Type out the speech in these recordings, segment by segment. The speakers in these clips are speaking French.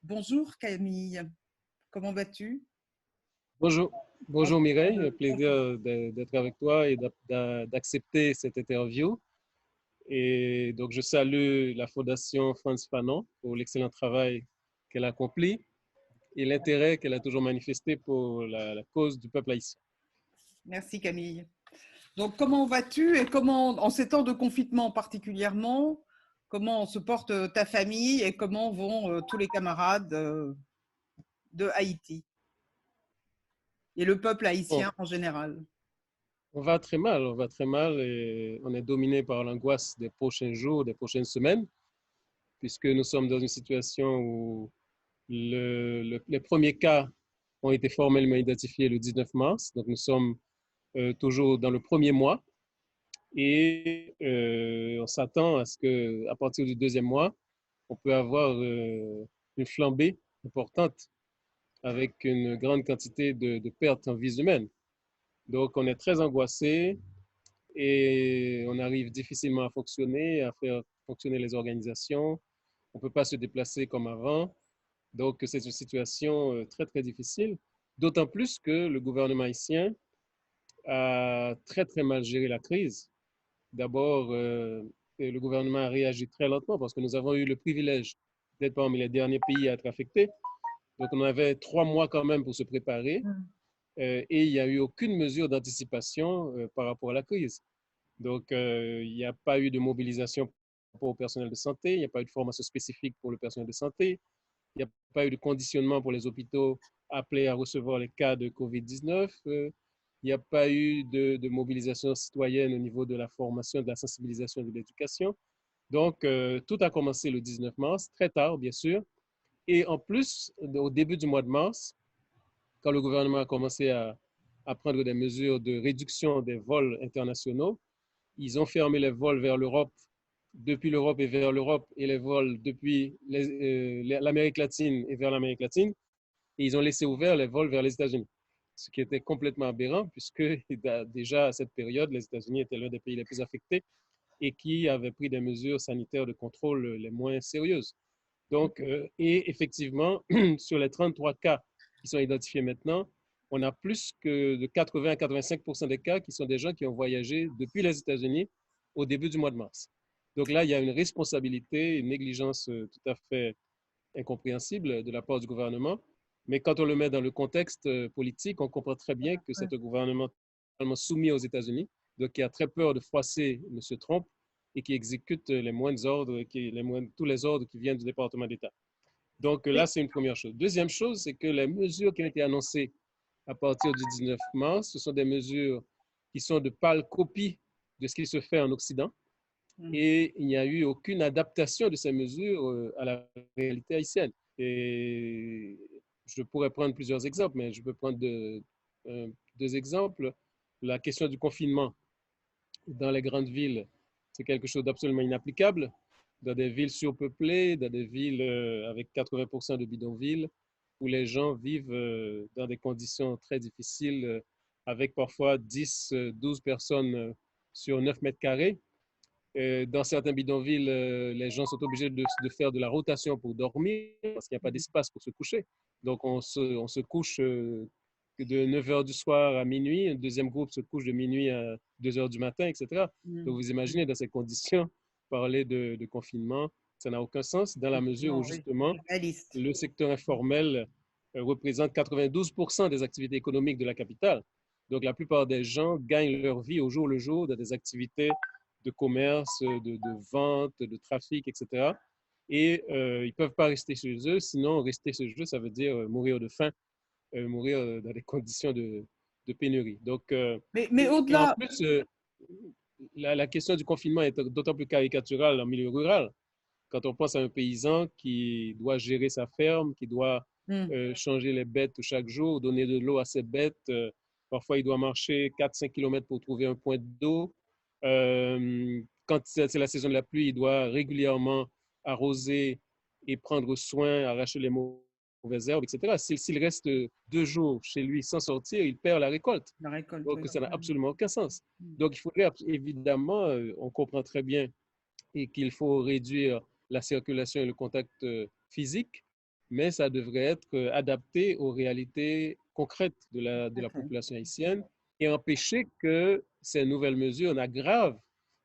Bonjour Camille, comment vas-tu? Bonjour, En- bonjour Mireille, plaisir d'être avec toi et d'accepter cette interview. Et donc, je salue la Fondation Frantz Fanon pour l'excellent travail qu'elle accomplit et l'intérêt qu'elle a toujours manifesté pour la cause du peuple haïtien. Merci Camille. Donc comment vas-tu et comment, en ces temps de confinement particulièrement, comment se porte ta famille et comment vont tous les camarades de Haïti et le peuple Bon, haïtien en général? on va très mal et on est dominé par l'angoisse des prochains jours, des prochaines semaines, puisque nous sommes dans une situation où les premiers cas ont été formellement identifiés le 19 mars. Donc, nous sommes toujours dans le premier mois et on s'attend à ce qu'à partir du deuxième mois, on peut avoir une flambée importante avec une grande quantité de pertes en vies humaines. Donc, on est très angoissé et on arrive difficilement à fonctionner, à faire fonctionner les organisations. On ne peut pas se déplacer comme avant. Donc, c'est une situation très, très difficile, d'autant plus que le gouvernement haïtien a très, très mal géré la crise. D'abord, le gouvernement a réagi très lentement parce que nous avons eu le privilège d'être parmi les derniers pays à être affectés. Donc, on avait 3 mois quand même pour se préparer et il n'y a eu aucune mesure d'anticipation par rapport à la crise. Donc, il n'y a pas eu de mobilisation pour le personnel de santé, il n'y a pas eu de formation spécifique pour le personnel de santé, il n'y a pas eu de conditionnement pour les hôpitaux appelés à recevoir les cas de COVID-19. Il n'y a pas eu de mobilisation citoyenne au niveau de la formation, de la sensibilisation et de l'éducation. Donc, tout a commencé le 19 mars, très tard, bien sûr. Et en plus, au début du mois de mars, quand le gouvernement a commencé à prendre des mesures de réduction des vols internationaux, ils ont fermé les vols vers l'Europe, depuis l'Europe et vers l'Europe, et les vols depuis l'Amérique latine et vers l'Amérique latine. Et ils ont laissé ouverts les vols vers les États-Unis, ce qui était complètement aberrant, puisque déjà à cette période, les États-Unis étaient l'un des pays les plus affectés et qui avait pris des mesures sanitaires de contrôle les moins sérieuses. Donc, et effectivement, sur les 33 cas qui sont identifiés maintenant, on a plus que de 80 à 85 des cas qui sont des gens qui ont voyagé depuis les États-Unis au début du mois de mars. Donc là, il y a une responsabilité, une négligence tout à fait incompréhensible de la part du gouvernement. Mais quand on le met dans le contexte politique, on comprend très bien que c'est un gouvernement totalement soumis aux États-Unis, donc qui a très peur de froisser M. Trump et qui exécute les moindres ordres, tous les ordres qui viennent du département d'État. Donc là, Oui, c'est une première chose. Deuxième chose, c'est que les mesures qui ont été annoncées à partir du 19 mars, ce sont des mesures qui sont de pâles copies de ce qui se fait en Occident. Et il n'y a eu aucune adaptation de ces mesures à la réalité haïtienne. Et je pourrais prendre plusieurs exemples, mais je peux prendre deux exemples. La question du confinement dans les grandes villes, c'est quelque chose d'absolument inapplicable. Dans des villes surpeuplées, dans des villes avec 80% de bidonvilles, où les gens vivent dans des conditions très difficiles, avec parfois 10, 12 personnes sur 9 mètres carrés. Dans certains bidonvilles, les gens sont obligés de faire de la rotation pour dormir parce qu'il n'y a pas d'espace pour se coucher. Donc, on se couche de 9 heures du soir à minuit. Un deuxième groupe se couche de minuit à 2 heures du matin, etc. Donc, vous imaginez, dans ces conditions, parler de confinement, ça n'a aucun sens dans la mesure où, effectivement, oui, justement, réaliste. le secteur informel représente 92% des activités économiques de la capitale. Donc, la plupart des gens gagnent leur vie au jour le jour dans des activités de commerce, de vente, de trafic, etc. Et ils ne peuvent pas rester chez eux, sinon rester chez eux, ça veut dire mourir de faim, mourir dans des conditions de pénurie. Donc, Mais et en au-delà, plus, la question du confinement est d'autant plus caricaturale en milieu rural. Quand on pense à un paysan qui doit gérer sa ferme, qui doit changer les bêtes chaque jour, donner de l'eau à ses bêtes, parfois il doit marcher 4-5 km pour trouver un point d'eau. Quand c'est la saison de la pluie, il doit régulièrement arroser et prendre soin, arracher les mauvaises herbes, etc. S'il reste 2 jours chez lui sans sortir, il perd la récolte. la récolte, Donc, oui. ça n'a absolument aucun sens. Donc, il faudrait évidemment, on comprend très bien et qu'il faut réduire la circulation et le contact physique, mais ça devrait être adapté aux réalités concrètes de la Ok. population haïtienne et empêcher que ces nouvelles mesures n'aggravent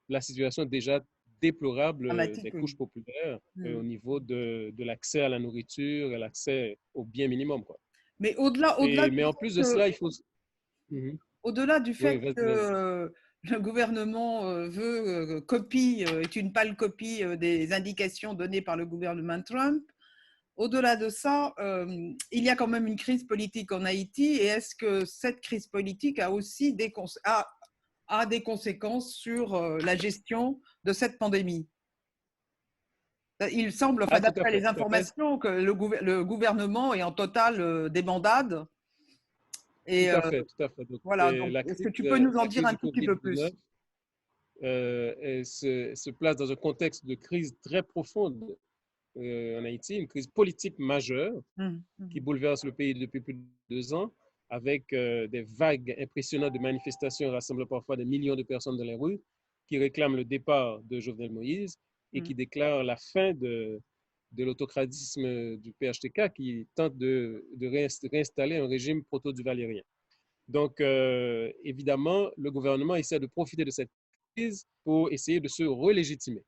la situation déjà déplorable des Dramatique, oui. couches populaires au Mm. niveau de l'accès à la nourriture et l'accès au bien minimum, quoi. Mais au-delà Et, du mais en fait plus de que, cela, il faut... Mhm. au-delà du Oui, fait que vas-y, vas-y. le gouvernement copie, est une pâle copie des indications données par le gouvernement Trump, au-delà de ça, il y a quand même une crise politique en Haïti. Et est-ce que cette crise politique a aussi a des conséquences sur la gestion de cette pandémie? Il semble, enfin, Ah, tout à d'après fait, les tout à fait, informations, que le gouvernement est en totale débandade. tout Et à fait, tout à fait. Donc, voilà, donc est-ce que tu peux nous en la dire crise un du tout petit peu COVID-19 plus? se place dans un contexte de crise très profonde en Haïti, une crise politique majeure Mmh, qui mmh, bouleverse le pays depuis plus de 2 ans, avec des vagues impressionnantes de manifestations rassemblant parfois des millions de personnes dans les rues, qui réclament le départ de Jovenel Moïse et mmh. qui déclarent la fin de l'autocratisme du PHTK qui tente de réinstaller un régime proto-duvalérien. Donc, évidemment, le gouvernement essaie de profiter de cette crise pour essayer de se relégitimer.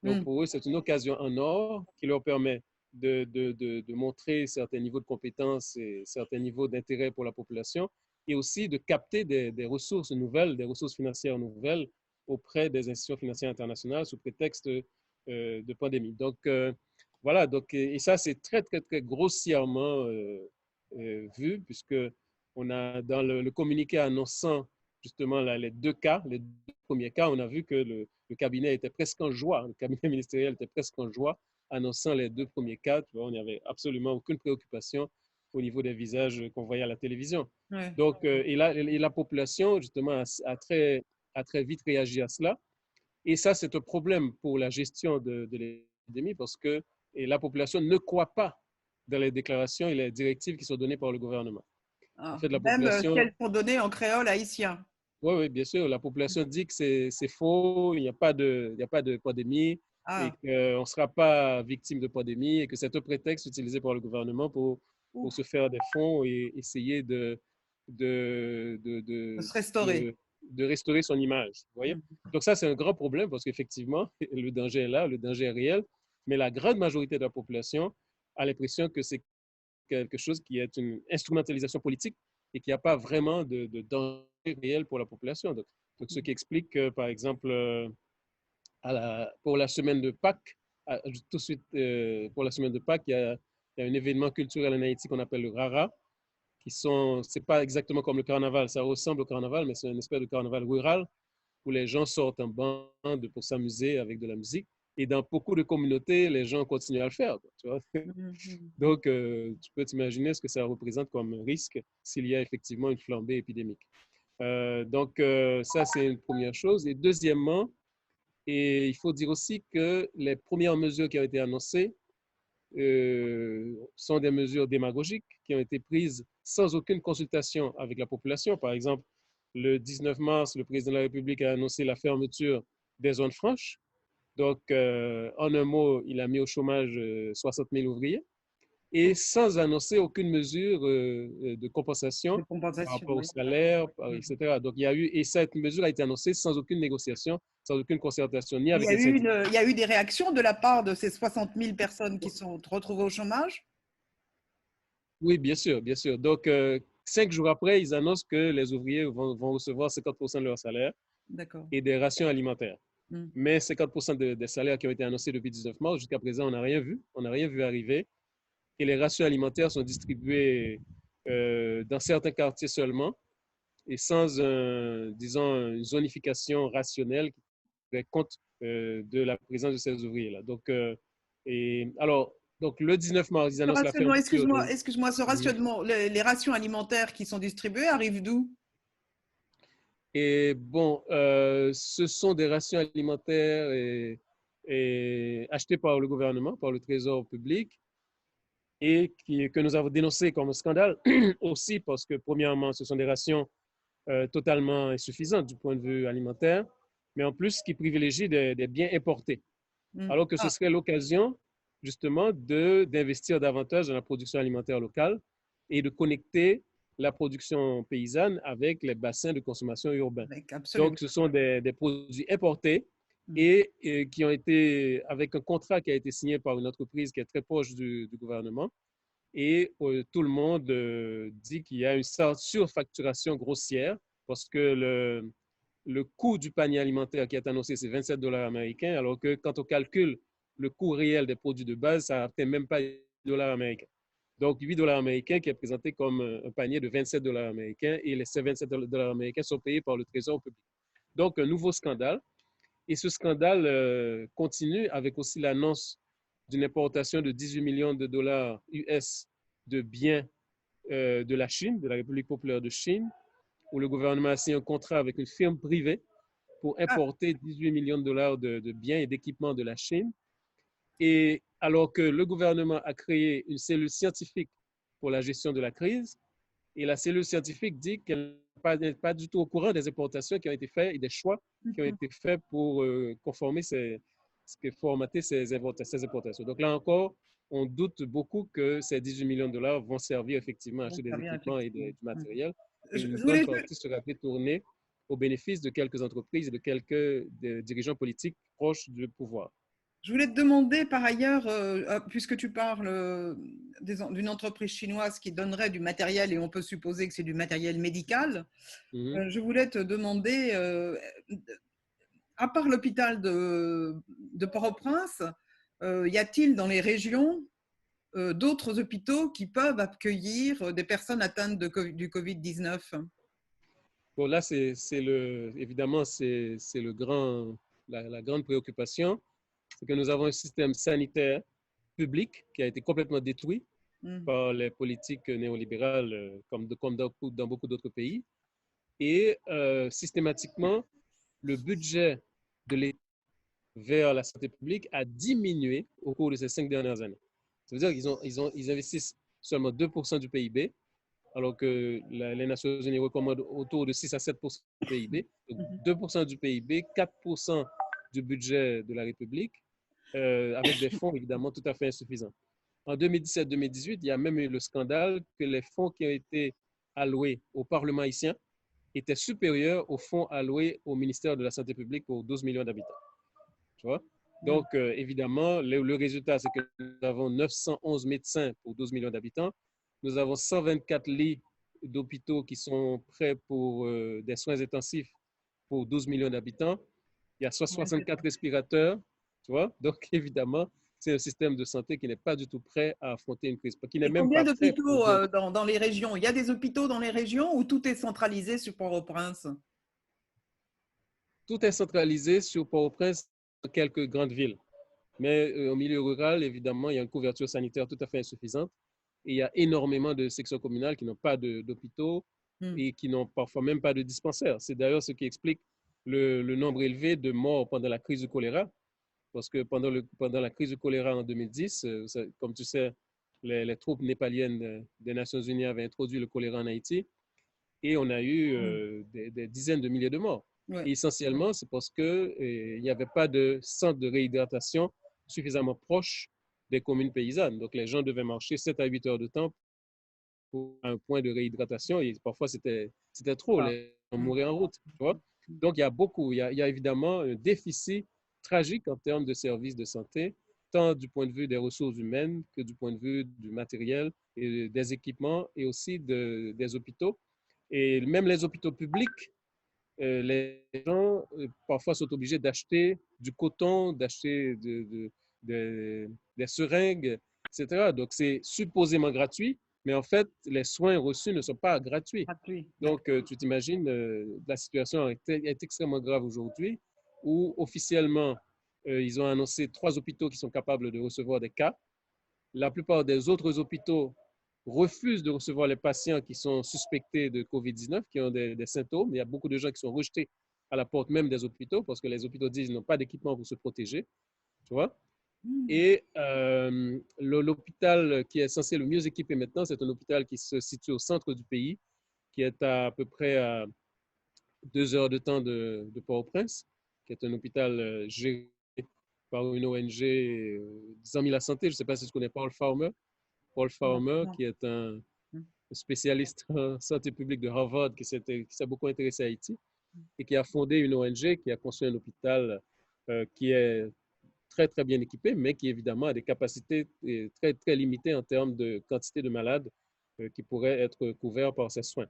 Donc, Mmh. pour eux, c'est une occasion en or qui leur permet de montrer certains niveaux de compétences et certains niveaux d'intérêt pour la population et aussi de capter des ressources nouvelles, des ressources financières nouvelles auprès des institutions financières internationales sous prétexte de pandémie. Donc, voilà, donc, et ça, c'est très, très, très grossièrement vu, puisque on a dans le communiqué annonçant justement là, les 2 cas, les 2 premiers cas, on a vu que le cabinet était presque en joie, le cabinet ministériel était presque en joie, annonçant les 2 premiers cas. Tu vois, on n'avait absolument aucune préoccupation au niveau des visages qu'on voyait à la télévision. Ouais. Donc, et la population, justement, a très vite réagi à cela. Et ça, c'est un problème pour la gestion de l'épidémie parce que et la population ne croit pas dans les déclarations et les directives qui sont données par le gouvernement. En Ah, fait, la même si population, elles sont données en créole haïtien. oui, oui, bien sûr, la population dit que c'est faux, il n'y a pas de pandémie et Ah, qu'on ne sera pas victime de pandémie et que c'est un prétexte utilisé par le gouvernement pour ouf, se faire des fonds et essayer de, de, de de, se restaurer. de, de restaurer son image. Vous voyez? Mmh. Donc ça, c'est un grand problème parce qu'effectivement, le danger est là, le danger est réel, mais la grande majorité de la population a l'impression que c'est quelque chose qui est une instrumentalisation politique et qu'il n'y a pas vraiment de danger réel pour la population. Donc ce qui explique que, par exemple, pour la semaine de Pâques, tout de suite pour la semaine de Pâques, il y a un événement culturel en Haïti qu'on appelle le Rara, qui sont, c'est pas exactement comme le carnaval, ça ressemble au carnaval, mais c'est une espèce de carnaval rural où les gens sortent en bande pour s'amuser avec de la musique. Et dans beaucoup de communautés, les gens continuent à le faire. Tu vois? Mmh, mmh. Donc, tu peux t'imaginer ce que ça représente comme risque s'il y a effectivement une flambée épidémique. Donc, ça, c'est une première chose. Et deuxièmement, et il faut dire aussi que les premières mesures qui ont été annoncées sont des mesures démagogiques qui ont été prises sans aucune consultation avec la population. Par exemple, le 19 mars, le président de la République a annoncé la fermeture des zones franches. Donc, en un mot, il a mis au chômage 60 000 ouvriers et sans annoncer aucune mesure de De compensation par compensation, rapport au oui. salaire, Mmh. etc. Donc, il y a eu, et cette mesure a été annoncée sans aucune négociation, sans aucune concertation, ni avec les syndicats. Il y a eu des réactions de la part de ces 60 000 personnes qui sont retrouvées au chômage? Oui, bien sûr, bien sûr. Donc, 5 jours après, ils annoncent que les ouvriers vont recevoir 50% de leur salaire D'accord. et des rations alimentaires. Mmh. Mais 50% des salaires qui ont été annoncés depuis 19 mars, jusqu'à présent, on n'a rien vu. On n'a rien vu arriver. Et les rations alimentaires sont distribuées dans certains quartiers seulement et sans, disons, une zonification rationnelle qui tiendrait compte de la présence de ces ouvriers-là. Donc, et alors, donc, le 19 mars, ils Ce annoncent la rationnement, fermeture excuse-moi, des... excuse-moi, ce rationnement, les rations alimentaires qui sont distribuées arrivent d'où? Et bon, ce sont des rations alimentaires et achetées par le gouvernement, par le Trésor public, et que nous avons dénoncé comme un scandale aussi parce que, premièrement, ce sont des rations totalement insuffisantes du point de vue alimentaire, mais en plus qui privilégient des biens importés. Mmh. Alors que ce Ah, serait l'occasion justement d'investir davantage dans la production alimentaire locale et de connecter la production paysanne avec les bassins de consommation urbains. Absolument. Donc, ce sont des produits importés Mm. et qui ont été, avec un contrat qui a été signé par une entreprise qui est très proche du gouvernement. Et tout le monde dit qu'il y a une surfacturation grossière parce que le coût du panier alimentaire qui est annoncé, c'est 27 dollars américains, alors que quand on calcule le coût réel des produits de base, ça n'atteint même pas 8 dollars américains. Donc, 8 dollars américains qui est présenté comme un panier de 27 dollars américains et ces 27 dollars américains sont payés par le Trésor public. Donc, un nouveau scandale. Et ce scandale continue avec aussi l'annonce d'une importation de 18 millions de dollars US de biens de la Chine, de la République populaire de Chine, où le gouvernement a signé un contrat avec une firme privée pour importer 18 millions de dollars de biens et d'équipements de la Chine. Et alors que le gouvernement a créé une cellule scientifique pour la gestion de la crise, et la cellule scientifique dit qu'elle n'est pas du tout au courant des importations qui ont été faites et des choix qui ont été faits pour formater ces importations. Donc là encore, on doute beaucoup que ces 18 millions de dollars vont servir effectivement à acheter des équipements et du matériel. Et une bonne partie sera détournée au bénéfice de quelques entreprises et de quelques dirigeants politiques proches du pouvoir. Je voulais te demander par ailleurs, puisque tu parles d'une entreprise chinoise qui donnerait du matériel et on peut supposer que c'est du matériel médical, je voulais te demander, à part l'hôpital de Port-au-Prince, y a-t-il dans les régions d'autres hôpitaux qui peuvent accueillir des personnes atteintes du Covid-19? Bon, là, évidemment, c'est la grande préoccupation. C'est que nous avons un système sanitaire public qui a été complètement détruit par les politiques néolibérales comme dans beaucoup d'autres pays. Et systématiquement, le budget de l'État vers la santé publique a diminué au cours de ces 5 dernières années. Ça veut dire qu'ils investissent seulement 2% du PIB, alors que les Nations Unies recommandent autour de 6 à 7% du PIB. Donc 2% du PIB, 4% du budget de la République, avec des fonds évidemment tout à fait insuffisants. En 2017-2018, il y a même eu le scandale que les fonds qui ont été alloués au Parlement haïtien étaient supérieurs aux fonds alloués au ministère de la Santé publique pour 12 millions d'habitants. Tu vois? Donc, évidemment, le résultat, c'est que nous avons 911 médecins pour 12 millions d'habitants. Nous avons 124 lits d'hôpitaux qui sont prêts pour des soins intensifs pour 12 millions d'habitants. Il y a 64 respirateurs, tu vois? Donc, évidemment, c'est un système de santé qui n'est pas du tout prêt à affronter une crise, qui n'est même pas prêt. Combien d'hôpitaux dans les régions? Il y a des hôpitaux dans les régions ou tout est centralisé sur Port-au-Prince? Tout est centralisé sur Port-au-Prince, dans quelques grandes villes. Mais au milieu rural, évidemment, il y a une couverture sanitaire tout à fait insuffisante. Et il y a énormément de sections communales qui n'ont pas d'hôpitaux et qui n'ont parfois même pas de dispensaires. C'est d'ailleurs ce qui explique le nombre élevé de morts pendant la crise du choléra. Parce que pendant la crise du choléra en 2010, comme tu sais, les troupes népaliennes des Nations Unies avaient introduit le choléra en Haïti et on a eu des dizaines de milliers de morts. Et essentiellement, c'est parce qu'il n'y avait pas de centre de réhydratation suffisamment proche des communes paysannes. Donc, les gens devaient marcher 7 à 8 heures de temps pour un point de réhydratation et parfois, c'était trop. Les gens mouraient en route. Tu vois? Donc, il y a évidemment un déficit tragique en termes de services de santé, tant du point de vue des ressources humaines que du point de vue du matériel et des équipements et aussi des hôpitaux. Et même les hôpitaux publics, les gens parfois sont obligés d'acheter du coton, d'acheter des seringues, etc. Donc, c'est supposément gratuit, mais en fait, les soins reçus ne sont pas gratuits. Donc, tu t'imagines, la situation est extrêmement grave aujourd'hui, où officiellement, ils ont annoncé 3 hôpitaux qui sont capables de recevoir des cas. La plupart des autres hôpitaux refusent de recevoir les patients qui sont suspectés de COVID-19, qui ont des symptômes. Il y a beaucoup de gens qui sont rejetés à la porte même des hôpitaux parce que les hôpitaux disent qu'ils n'ont pas d'équipement pour se protéger. Tu vois? Et l'hôpital qui est censé le mieux équipé maintenant, c'est un hôpital qui se situe au centre du pays, qui est à peu près à 2 heures de temps de Port-au-Prince, qui est un hôpital géré par une ONG des Amis la Santé. Je ne sais pas si tu connais Paul Farmer. Paul Non, Farmer, non. qui est un Mm. spécialiste en santé publique de Harvard, qui s'est beaucoup intéressé à Haïti et qui a fondé une ONG qui a construit un hôpital qui est très, très bien équipé, mais qui évidemment a des capacités très, très limitées en termes de quantité de malades qui pourraient être couverts par ces soins.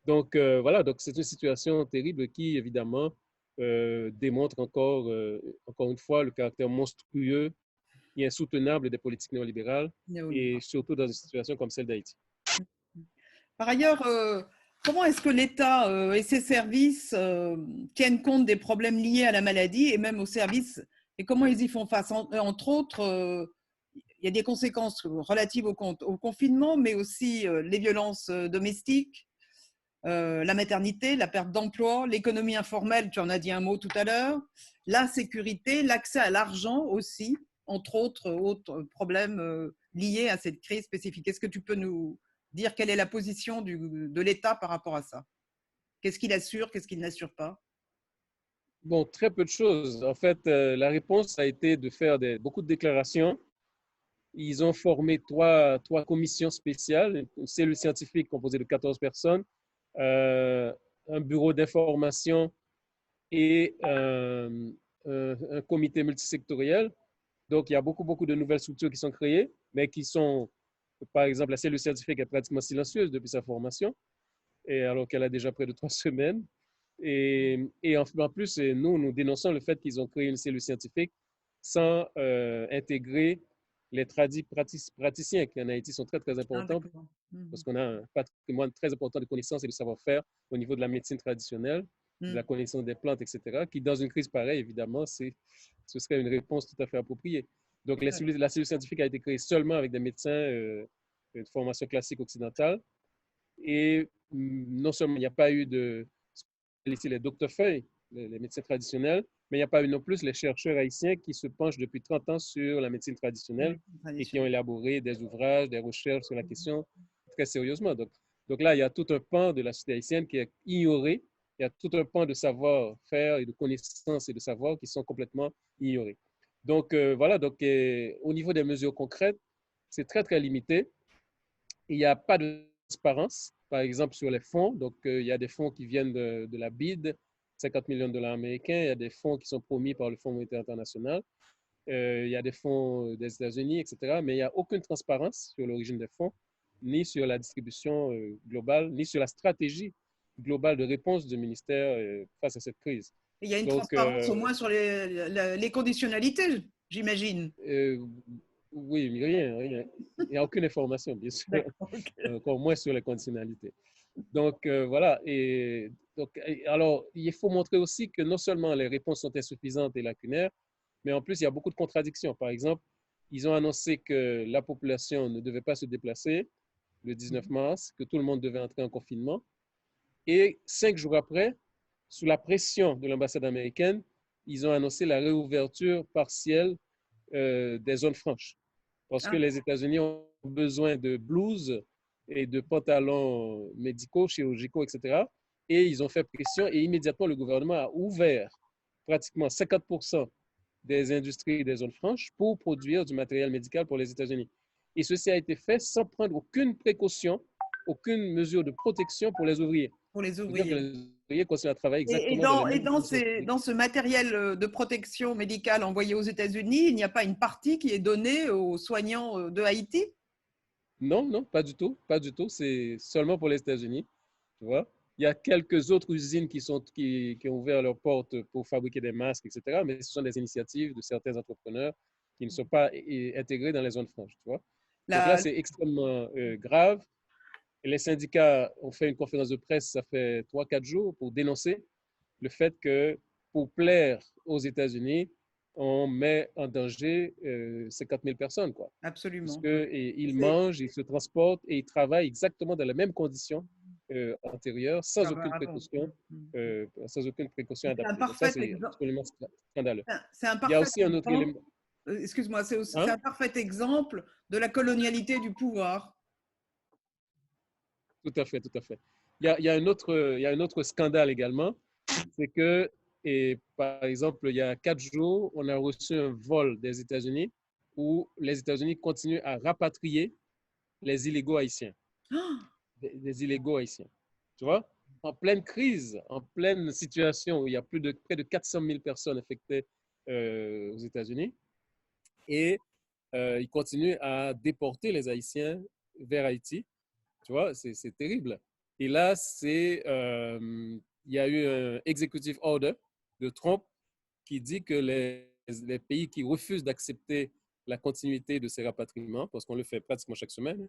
Donc, voilà, donc c'est une situation terrible qui, évidemment, démontre encore une fois le caractère monstrueux et insoutenable des politiques néolibérales, et Néolibéral. surtout dans une situation comme celle d'Haïti. Par ailleurs, comment est-ce que l'État et ses services tiennent compte des problèmes liés à la maladie et même aux services et comment ils y font face? Entre autres, il y a des conséquences relatives au confinement, mais aussi les violences domestiques, la maternité, la perte d'emploi, l'économie informelle, tu en as dit un mot tout à l'heure, la sécurité, l'accès à l'argent aussi, entre autres problèmes liés à cette crise spécifique. Est-ce que tu peux nous dire quelle est la position de l'État par rapport à ça? Qu'est-ce qu'il assure, qu'est-ce qu'il n'assure pas? Bon, très peu de choses. En fait, la réponse a été de faire beaucoup de déclarations. Ils ont formé trois commissions spéciales, une cellule scientifique composée de 14 personnes, euh, un bureau d'information et un comité multisectoriel. Donc, il y a beaucoup de nouvelles structures qui sont créées, mais qui sont, par exemple, la cellule scientifique est pratiquement silencieuse depuis sa formation, et alors qu'elle a déjà près de 3 semaines. En plus, nous dénonçons le fait qu'ils ont créé une cellule scientifique sans intégrer les praticiens qui en Haïti sont très, très Ah, importants d'accord. parce qu'on a un patrimoine très important de connaissances et de savoir-faire au niveau de la médecine traditionnelle, de la connaissance des plantes, etc., qui, dans une crise pareille, évidemment, ce serait une réponse tout à fait appropriée. Donc, la cellule scientifique a été créée seulement avec des médecins de formation classique occidentale. Et non seulement il n'y a pas eu ici les docteurs feuilles, les médecins traditionnels, mais il n'y a pas eu non plus les chercheurs haïtiens qui se penchent depuis 30 ans sur la médecine traditionnelle et qui ont élaboré des ouvrages, des recherches sur la question très sérieusement. Donc là, il y a tout un pan de la société haïtienne qui est ignoré. Il y a tout un pan de savoir-faire et de connaissances et de savoir qui sont complètement ignorés. Donc voilà, donc au niveau des mesures concrètes, c'est très, très limité. Il n'y a pas de transparence, par exemple, sur les fonds. Donc, il y a des fonds qui viennent de la BID, 50 millions de dollars américains. Il y a des fonds qui sont promis par le Fonds monétaire international. Il y a des fonds des États-Unis, etc. Mais il n'y a aucune transparence sur l'origine des fonds, ni sur la distribution globale, ni sur la stratégie globale de réponse du ministère face à cette crise. Il y a une Donc, transparence au moins sur les conditionnalités, j'imagine. oui, mais rien. Il n'y a aucune information, bien sûr, Okay. encore moins sur les conditionnalités. Donc, voilà. Alors, il faut montrer aussi que non seulement les réponses sont insuffisantes et lacunaires, mais en plus, il y a beaucoup de contradictions. Par exemple, ils ont annoncé que la population ne devait pas se déplacer le 19 mars, que tout le monde devait entrer en confinement. Et 5 jours après, sous la pression de l'ambassade américaine, ils ont annoncé la réouverture partielle des zones franches. Parce que Ah, les États-Unis ont besoin de blouses et de pantalons médicaux, chirurgicaux, etc. Et ils ont fait pression et immédiatement, le gouvernement a ouvert pratiquement 50% des industries des zones franches pour produire du matériel médical pour les États-Unis. Et ceci a été fait sans prendre aucune précaution, aucune mesure de protection pour les ouvriers. pour les C'est-à-dire que ouvriers. les ouvriers continuent à travailler Et exactement dans les mêmes conditions. dans ce matériel de protection médicale envoyé aux États-Unis, il n'y a pas une partie qui est donnée aux soignants de Haïti? Non, non, pas du tout. Pas du tout. C'est seulement pour les États-Unis. Tu vois? Il y a quelques autres usines qui ont ouvert leurs portes pour fabriquer des masques, etc. Mais ce sont des initiatives de certains entrepreneurs qui ne sont pas intégrés dans les zones franches. Tu vois? Donc là, La, c'est extrêmement grave. Et les syndicats ont fait une conférence de presse, ça fait 3, 4 jours, pour dénoncer le fait que pour plaire aux États-Unis, on met en danger 50 000 personnes, quoi. absolument. Puisqu'ils mangent, ils se transportent et ils travaillent exactement dans les mêmes conditions antérieures, Avant. sans aucune précaution C'est un adaptée. Donc ça, parfait c'est exemple. absolument scandaleux. C'est un Il y a parfait aussi un autre exemple. élément. Excuse-moi, c'est Hein? un parfait exemple de la colonialité du pouvoir. Tout à fait, tout à fait. Il y a un autre scandale également, c'est que Et par exemple, il y a 4 jours, on a reçu un vol des États-Unis où les États-Unis continuent à rapatrier les illégaux haïtiens, des illégaux haïtiens. Tu vois, en pleine crise, en pleine situation où il y a près de 400 000 personnes affectées aux États-Unis, et ils continuent à déporter les Haïtiens vers Haïti. Tu vois, c'est terrible. Et là, il y a eu un executive order de Trump qui dit que les pays qui refusent d'accepter la continuité de ces rapatriements, parce qu'on le fait pratiquement chaque semaine,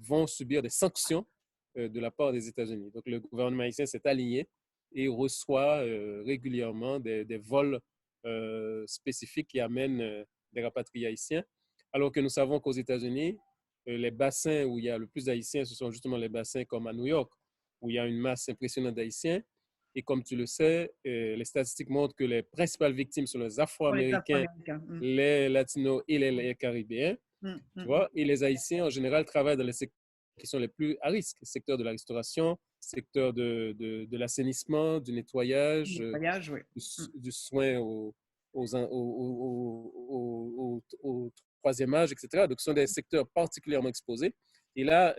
vont subir des sanctions de la part des États-Unis. Donc, le gouvernement haïtien s'est aligné et reçoit régulièrement des vols spécifiques qui amènent des rapatriés haïtiens, alors que nous savons qu'aux États-Unis, les bassins où il y a le plus d'Haïtiens, ce sont justement les bassins comme à New York, où il y a une masse impressionnante d'Haïtiens. Et comme tu le sais, les statistiques montrent que les principales victimes sont les Pour les Afro-Américains, Afro-Américains. les Latinos et les Caribéens. Tu vois, et les Haïtiens, en général, travaillent dans les secteurs qui sont les plus à risque, secteur de la restauration, secteur de l'assainissement, du nettoyage, Oui. du soin au troisième âge, etc. Donc, ce sont des secteurs particulièrement exposés. Et là,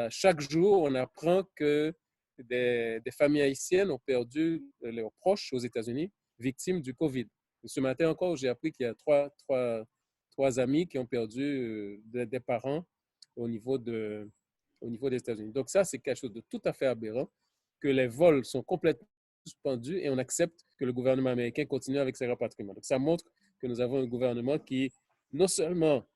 chaque jour, on apprend que des familles haïtiennes ont perdu leurs proches aux États-Unis, victimes du COVID. Et ce matin encore, j'ai appris qu'il y a trois amis qui ont perdu des parents au niveau des États-Unis. Donc ça, c'est quelque chose de tout à fait aberrant, que les vols sont complètement suspendus et on accepte que le gouvernement américain continue avec ses rapatriements. Donc ça montre que nous avons un gouvernement qui non seulement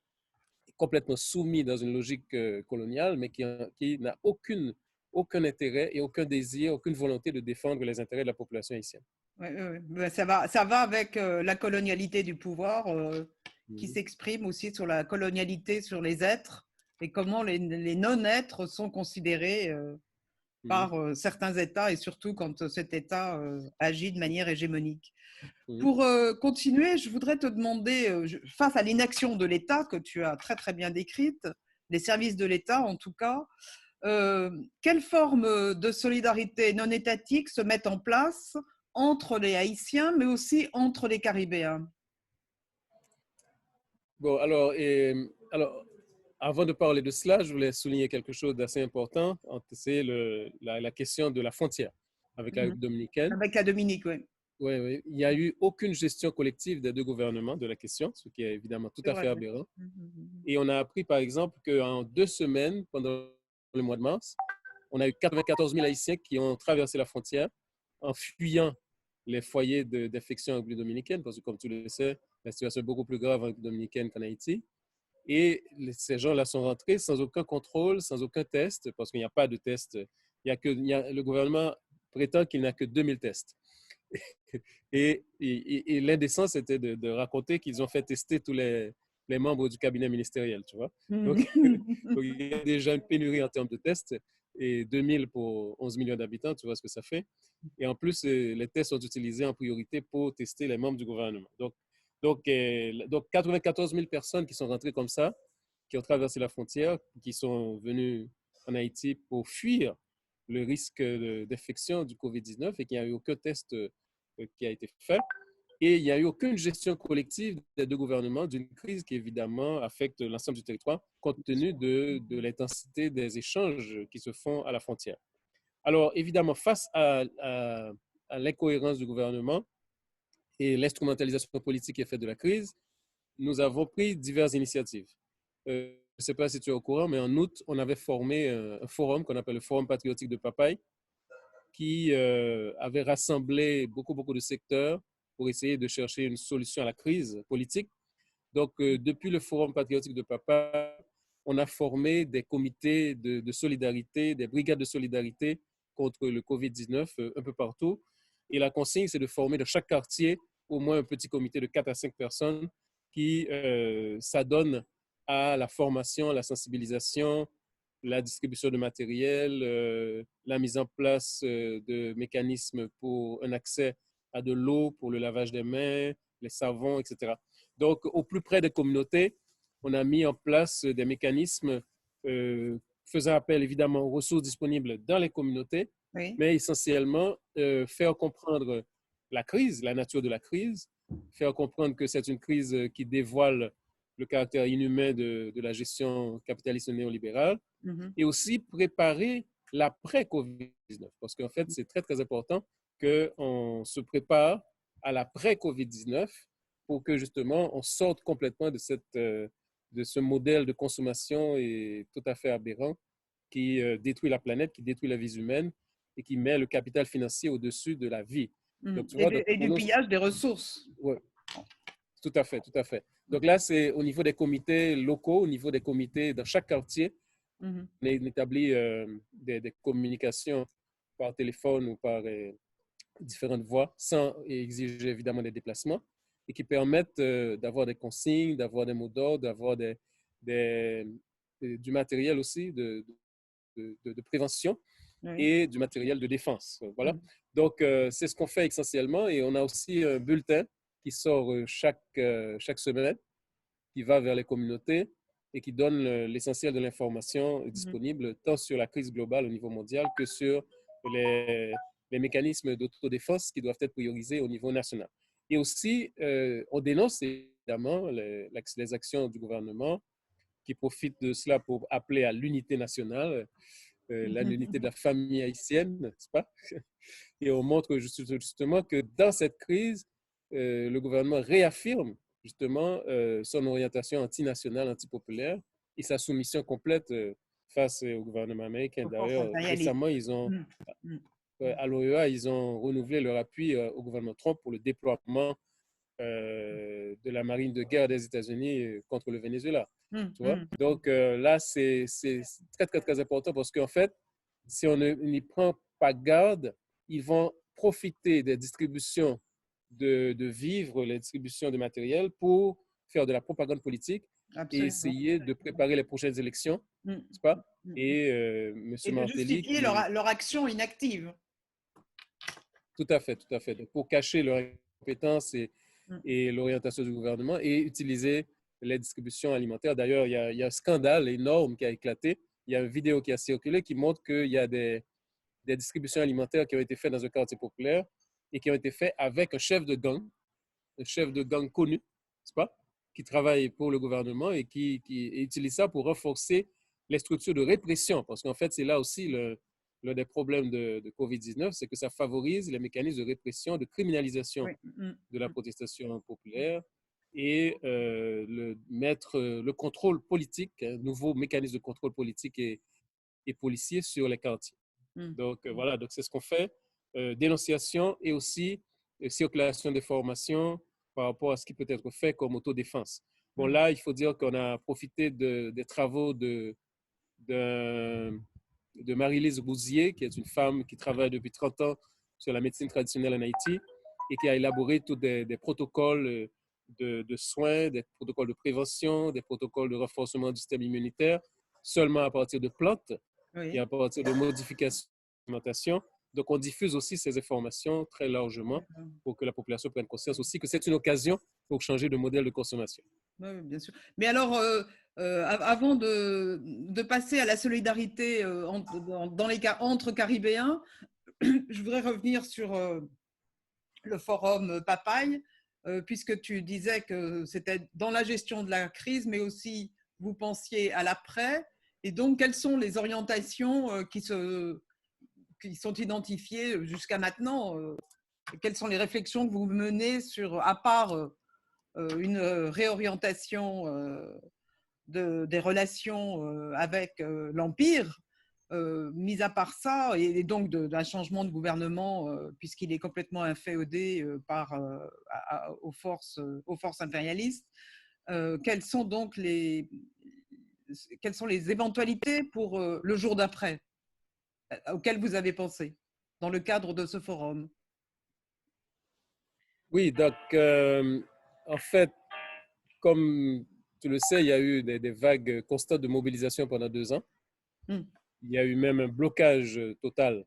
est complètement soumis dans une logique coloniale, mais qui n'a aucun intérêt et aucun désir, aucune volonté de défendre les intérêts de la population haïtienne. Ouais, ouais. Ben, ça va avec la colonialité du pouvoir qui s'exprime aussi sur la colonialité sur les êtres et comment les non-êtres sont considérés par certains États et surtout quand cet État agit de manière hégémonique. Pour continuer, je voudrais te demander, face à l'inaction de l'État que tu as très très bien décrite, les services de l'État en tout cas, quelles formes de solidarité non étatique se mettent en place entre les Haïtiens, mais aussi entre les Caribéens? Bon, alors, avant de parler de cela, je voulais souligner quelque chose d'assez important. C'est la question de la frontière avec la République dominicaine. Avec la Dominique, oui. Oui, oui. Il n'y a eu aucune gestion collective des deux gouvernements de la question, ce qui est évidemment tout à fait aberrant. Et on a appris, par exemple, qu'en 2 semaines, pendant le mois de mars, on a eu 94 000 Haïtiens qui ont traversé la frontière en fuyant les foyers d'infection en République dominicaine, parce que, comme tu le sais, la situation est beaucoup plus grave en République dominicaine qu'en Haïti. Et ces gens-là sont rentrés sans aucun contrôle, sans aucun test, parce qu'il n'y a pas de test. Le gouvernement prétend qu'il n'a que 2000 tests. Et l'indécence, c'était de raconter qu'ils ont fait tester tous les membres du cabinet ministériel, tu vois. Donc, il y a déjà une pénurie en termes de tests, et 2000 pour 11 millions d'habitants, tu vois ce que ça fait. Et en plus, les tests sont utilisés en priorité pour tester les membres du gouvernement. Donc 94 000 personnes qui sont rentrées comme ça, qui ont traversé la frontière, qui sont venues en Haïti pour fuir le risque d'infection du COVID-19 et qu'il n'y a eu aucun test qui a été fait. Et il n'y a eu aucune gestion collective des deux gouvernements d'une crise qui évidemment affecte l'ensemble du territoire compte tenu de l'intensité des échanges qui se font à la frontière. Alors évidemment, face à l'incohérence du gouvernement et l'instrumentalisation politique qui est faite de la crise, nous avons pris diverses initiatives. Je ne sais pas si tu es au courant, mais en août, on avait formé un forum qu'on appelle le Forum patriotique de Papaye, qui avait rassemblé beaucoup de secteurs pour essayer de chercher une solution à la crise politique. Donc, depuis le Forum patriotique de Papaye, on a formé des comités de solidarité, des brigades de solidarité contre le COVID-19 un peu partout. Et la consigne, c'est de former dans chaque quartier au moins un petit comité de 4 à 5 personnes qui s'adonnent à la formation, la sensibilisation, la distribution de matériel, la mise en place de mécanismes pour un accès à de l'eau, pour le lavage des mains, les savons, etc. Donc, au plus près des communautés, on a mis en place des mécanismes faisant appel évidemment aux ressources disponibles dans les communautés, mais essentiellement faire comprendre la crise, la nature de la crise, faire comprendre que c'est une crise qui dévoile le caractère inhumain de la gestion capitaliste néolibérale, et aussi préparer l'après-COVID-19. Parce qu'en fait, c'est très, très important qu'on se prépare à l'après-COVID-19 pour que justement on sorte complètement de ce modèle de consommation et tout à fait aberrant qui détruit la planète, qui détruit la vie humaine et qui met le capital financier au-dessus de la vie. Donc, tu vois, et du pillage des ressources. Oui, tout à fait, tout à fait. Donc là, c'est au niveau des comités locaux, au niveau des comités dans chaque quartier, on établit des communications par téléphone ou par différentes voies, sans exiger évidemment des déplacements, et qui permettent d'avoir des consignes, d'avoir des mots d'ordre, d'avoir du matériel aussi de prévention et du matériel de défense. Voilà. Donc, c'est ce qu'on fait essentiellement, et on a aussi un bulletin qui sort chaque semaine, qui va vers les communautés et qui donne l'essentiel de l'information disponible tant sur la crise globale au niveau mondial que sur les mécanismes d'autodéfense qui doivent être priorisés au niveau national. Et aussi, on dénonce évidemment les actions du gouvernement qui profitent de cela pour appeler à l'unité nationale, l'unité de la famille haïtienne, n'est-ce pas? Et on montre justement que dans cette crise, le gouvernement réaffirme justement son orientation antinationale, antipopulaire et sa soumission complète face au gouvernement américain. D'ailleurs, récemment, ils ont, à l'OEA, ils ont renouvelé leur appui au gouvernement Trump pour le déploiement de la marine de guerre des États-Unis contre le Venezuela. Tu vois? Donc là, c'est très, très, très important parce qu'en fait, si on n'y prend pas garde, ils vont profiter des distributions de vivres, les distributions de matériel pour faire de la propagande politique. Absolument. Et essayer de préparer les prochaines élections, n'est-ce pas? Et M. Martelly... justifier leur action inactive. Tout à fait, tout à fait. Donc, pour cacher leur incompétence et l'orientation du gouvernement et utiliser les distributions alimentaires. D'ailleurs, il y a un scandale énorme qui a éclaté. Il y a une vidéo qui a circulé qui montre qu'il y a des distributions alimentaires qui ont été faites dans un quartier populaire et qui ont été faites avec un chef de gang connu, n'est-ce pas, qui travaille pour le gouvernement et qui utilise ça pour renforcer les structures de répression. Parce qu'en fait, c'est là aussi l'un des problèmes de COVID-19, c'est que ça favorise les mécanismes de répression, de criminalisation de la protestation populaire et mettre le contrôle politique, un nouveau mécanisme de contrôle politique et policier sur les quartiers. Donc voilà, donc c'est ce qu'on fait, dénonciation et aussi circulation d'informations par rapport à ce qui peut être fait comme autodéfense. Bon, là, il faut dire qu'on a profité des travaux de Marie-Lise Rouzier, qui est une femme qui travaille depuis 30 ans sur la médecine traditionnelle en Haïti et qui a élaboré tous des protocoles de soins, des protocoles de prévention, des protocoles de renforcement du système immunitaire, seulement à partir de plantes et à partir de modifications de l'alimentation. Donc, on diffuse aussi ces informations très largement pour que la population prenne conscience aussi que c'est une occasion pour changer de modèle de consommation. Oui, bien sûr. Mais alors, avant de passer à la solidarité dans les cas entre Caribéens, je voudrais revenir sur le forum Papaye, puisque tu disais que c'était dans la gestion de la crise, mais aussi vous pensiez à l'après. Et donc, quelles sont les orientations qui sont identifiées jusqu'à maintenant? Quelles sont les réflexions que vous menez sur, à part une réorientation des relations avec l'Empire, mis à part ça, et donc d'un changement de gouvernement, puisqu'il est complètement inféodé aux forces impérialistes, quelles sont les éventualités pour le jour d'après auxquelles vous avez pensé dans le cadre de ce forum? Oui, donc en fait, comme tu le sais, il y a eu des vagues constantes de mobilisation pendant 2 ans. Il y a eu même un blocage total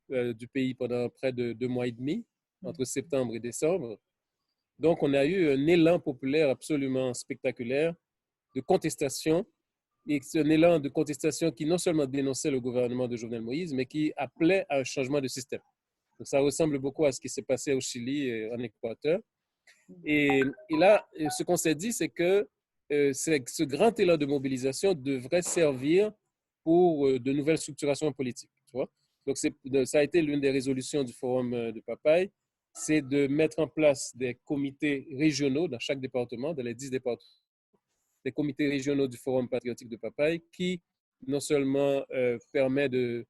du pays pendant près de 2 mois et demi, entre septembre et décembre. Donc, on a eu un élan populaire absolument spectaculaire de contestation, et c'est un élan de contestation qui non seulement dénonçait le gouvernement de Jovenel Moïse, mais qui appelait à un changement de système. Donc, ça ressemble beaucoup à ce qui s'est passé au Chili et en Équateur. Et là, ce qu'on s'est dit, c'est que ce grand élan de mobilisation devrait servir pour de nouvelles structurations politiques. Tu vois? Donc, ça a été l'une des résolutions du Forum de Papaye, c'est de mettre en place des comités régionaux dans chaque département, dans les 10 départements, des comités régionaux du Forum patriotique de Papaye qui non seulement permet de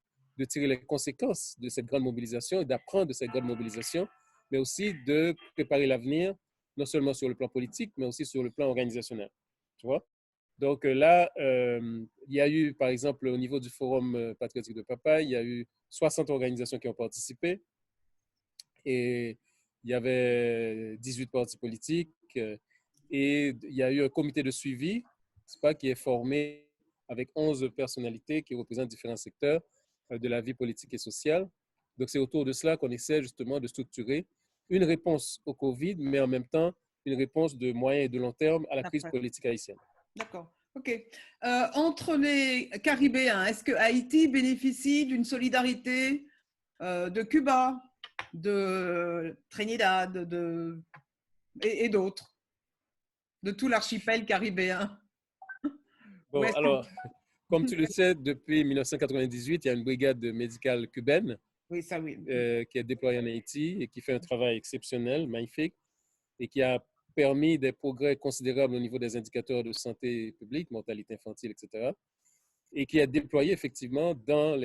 tirer les conséquences de cette grande mobilisation et d'apprendre de cette grande mobilisation, mais aussi de préparer l'avenir, non seulement sur le plan politique, mais aussi sur le plan organisationnel. Tu vois? Donc là, il y a eu, par exemple, au niveau du Forum patriotique de Papaye, il y a eu 60 organisations qui ont participé et il y avait 18 partis politiques et il y a eu un comité de suivi, pas, qui est formé avec 11 personnalités qui représentent différents secteurs de la vie politique et sociale. Donc c'est autour de cela qu'on essaie justement de structurer une réponse au Covid, mais en même temps une réponse de moyen et de long terme à la crise politique haïtienne. D'accord. OK. Entre les Caribéens, est-ce que Haïti bénéficie d'une solidarité de Cuba, de Trinidad et d'autres, de tout l'archipel caribéen? Bon, alors, comme tu le sais, depuis 1998, il y a une brigade médicale cubaine oui, ça, oui. Qui est déployée en Haïti et qui fait un travail exceptionnel, magnifique, et qui a permis des progrès considérables au niveau des indicateurs de santé publique, mortalité infantile, etc., et qui est déployé effectivement dans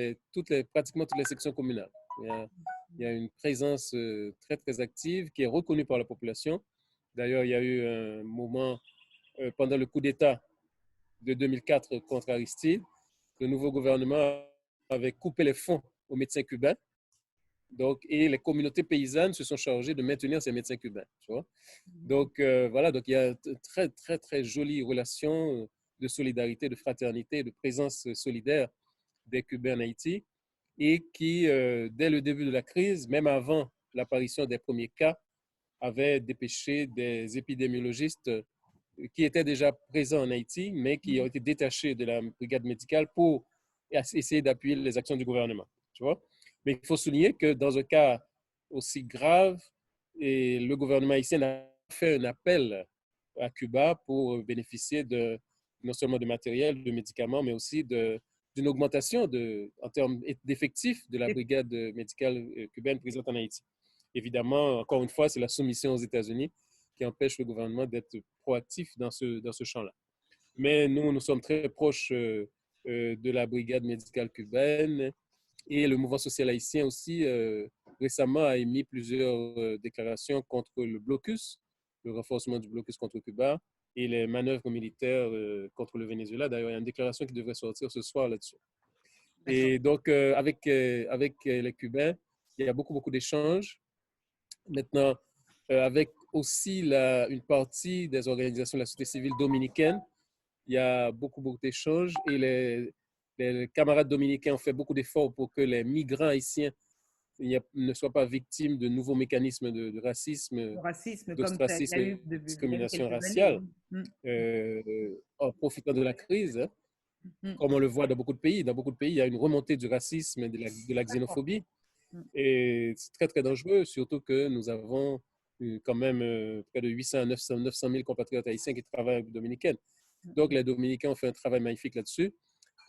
pratiquement toutes les sections communales. Il y a une présence très, très active qui est reconnue par la population. D'ailleurs, il y a eu un moment pendant le coup d'État de 2004 contre Aristide. Le nouveau gouvernement avait coupé les fonds aux médecins cubains. Donc, et les communautés paysannes se sont chargées de maintenir ces médecins cubains. Tu vois? Donc, voilà, donc il y a une très, très, très jolie relation de solidarité, de fraternité, de présence solidaire des Cubains en Haïti et qui, dès le début de la crise, même avant l'apparition des premiers cas, avait dépêché des épidémiologistes qui étaient déjà présents en Haïti, mais qui ont été détachés de la brigade médicale pour essayer d'appuyer les actions du gouvernement. Tu vois? Mais il faut souligner que dans un cas aussi grave, et le gouvernement haïtien a fait un appel à Cuba pour bénéficier non seulement de matériel, de médicaments, mais aussi d'une augmentation en termes d'effectifs de la brigade médicale cubaine présente en Haïti. Évidemment, encore une fois, c'est la soumission aux États-Unis qui empêche le gouvernement d'être proactif dans ce champ-là. Mais nous sommes très proches de la brigade médicale cubaine et le mouvement social haïtien aussi récemment a émis plusieurs déclarations contre le blocus, le renforcement du blocus contre Cuba et les manœuvres militaires contre le Venezuela. D'ailleurs, il y a une déclaration qui devrait sortir ce soir là-dessus. Et donc, avec les Cubains, il y a beaucoup d'échanges. Maintenant, avec aussi une partie des organisations de la société civile dominicaine, il y a beaucoup d'échanges et les camarades dominicains ont fait beaucoup d'efforts pour que les migrants haïtiens ne soient pas victimes de nouveaux mécanismes de racisme, d'ostracisme et de discrimination raciale en profitant de la crise, hein, comme on le voit dans beaucoup de pays. Dans beaucoup de pays, il y a une remontée du racisme et de la xénophobie. Et c'est très, très dangereux, surtout que nous avons quand même près de 800 à 900 000 compatriotes haïtiens qui travaillent en dominicaine. Donc, les Dominicains ont fait un travail magnifique là-dessus.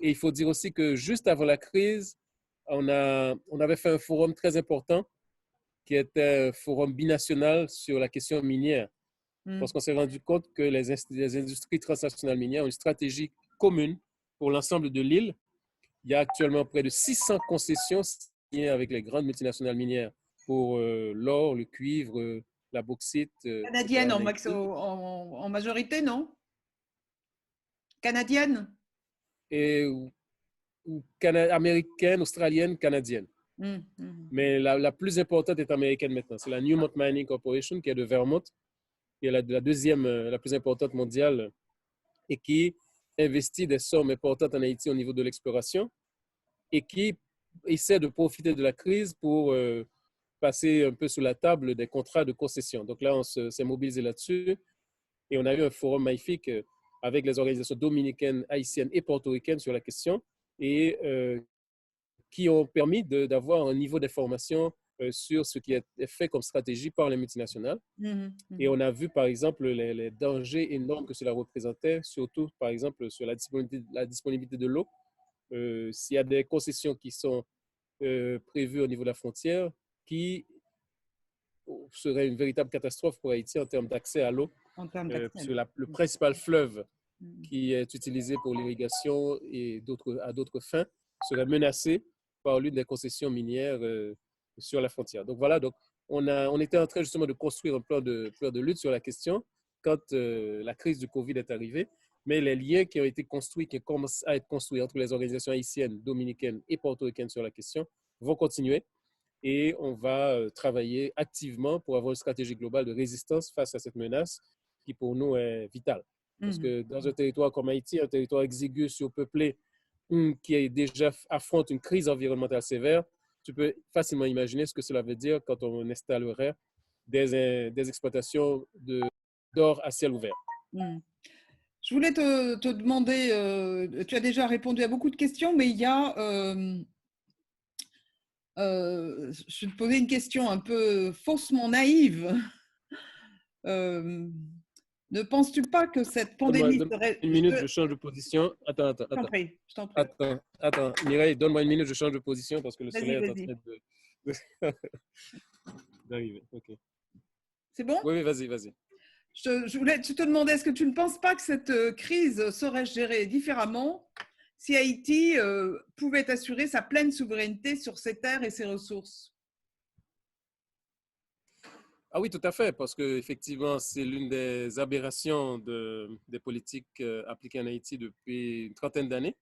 Et il faut dire aussi que juste avant la crise, on avait fait un forum très important qui était un forum binational sur la question minière. Parce qu'on s'est rendu compte que les industries transnationales minières ont une stratégie commune pour l'ensemble de l'île. Il y a actuellement près de 600 concessions signées avec les grandes multinationales minières pour l'or, le cuivre, la bauxite. Canadienne en majorité, non? Canadienne? Américaine, australienne, canadienne. Mais la plus importante est américaine maintenant. C'est la Newmont Mining Corporation qui est de Vermont, qui est la deuxième, la plus importante mondiale et qui investit des sommes importantes en Haïti au niveau de l'exploration et qui essaie de profiter de la crise pour passer un peu sous la table des contrats de concession. Donc là, on s'est mobilisé là-dessus et on a eu un forum magnifique avec les organisations dominicaines, haïtiennes et portoricaines sur la question et qui ont permis d'avoir un niveau d'information sur ce qui est fait comme stratégie par les multinationales. Et on a vu, par exemple, les dangers énormes que cela représentait, surtout, par exemple, sur la disponibilité de l'eau. S'il y a des concessions qui sont prévues au niveau de la frontière, qui serait une véritable catastrophe pour Haïti en termes d'accès à l'eau, puisque le principal fleuve qui est utilisé pour l'irrigation et à d'autres fins serait menacé par l'une des concessions minières sur la frontière. Donc voilà, donc on était en train justement de construire un plan de lutte sur la question quand la crise du Covid est arrivée, mais les liens qui ont été construits, qui commencent à être construits entre les organisations haïtiennes, dominicaines et portoricaines sur la question vont continuer. Et on va travailler activement pour avoir une stratégie globale de résistance face à cette menace qui pour nous est vitale. Parce que dans un territoire comme Haïti, un territoire exigu, surpeuplé, qui déjà affronte une crise environnementale sévère, tu peux facilement imaginer ce que cela veut dire quand on installerait des exploitations d'or à ciel ouvert. Je voulais te demander, tu as déjà répondu à beaucoup de questions, mais il y a... je vais te poser une question un peu faussement naïve. Ne penses-tu pas que cette pandémie serait... Une minute, je change de position. Attends. Je t'en prie. Attends. Mireille, donne-moi une minute, je change de position parce que le soleil est en train d'arriver. OK. C'est bon? Oui, vas-y. Je voulais te demander, est-ce que tu ne penses pas que cette crise serait gérée différemment si Haïti pouvait assurer sa pleine souveraineté sur ses terres et ses ressources? Ah oui, tout à fait, parce qu'effectivement, c'est l'une des aberrations des politiques appliquées en Haïti depuis une trentaine d'années.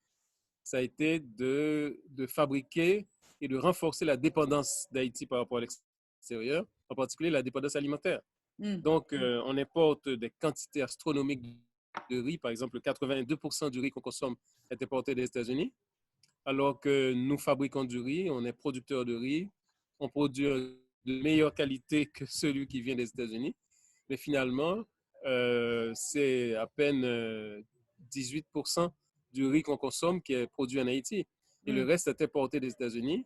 Ça a été de fabriquer et de renforcer la dépendance d'Haïti par rapport à l'extérieur, en particulier la dépendance alimentaire. Donc, on importe des quantités astronomiques de riz. Par exemple, 82% du riz qu'on consomme est importé des États-Unis, alors que nous fabriquons du riz, on est producteur de riz, on produit de meilleure qualité que celui qui vient des États-Unis. Mais finalement, c'est à peine 18% du riz qu'on consomme qui est produit en Haïti. Et le reste est importé des États-Unis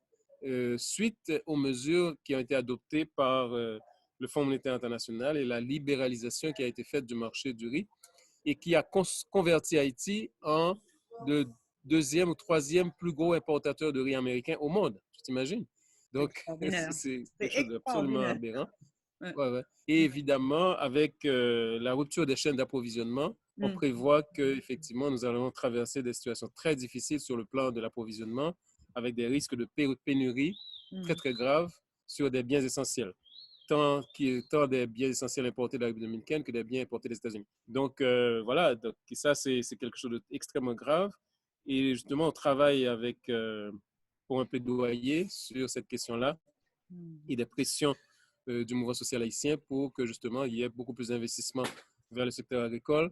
suite aux mesures qui ont été adoptées par le Fonds monétaire international et la libéralisation qui a été faite du marché du riz et qui a converti Haïti en le deuxième ou troisième plus gros importateur de riz américain au monde. Tu t'imagines? Donc, c'est quelque chose d'absolument aberrant. Ouais. Et évidemment, avec la rupture des chaînes d'approvisionnement, on prévoit qu'effectivement, nous allons traverser des situations très difficiles sur le plan de l'approvisionnement, avec des risques de pénurie très, très graves sur des biens essentiels, tant des biens essentiels importés de la République dominicaine que des biens importés des États-Unis. Donc, voilà, donc, ça, c'est quelque chose d'extrêmement grave. Et justement, on travaille pour un plaidoyer sur cette question-là et des pressions du mouvement social haïtien pour que justement il y ait beaucoup plus d'investissements vers le secteur agricole.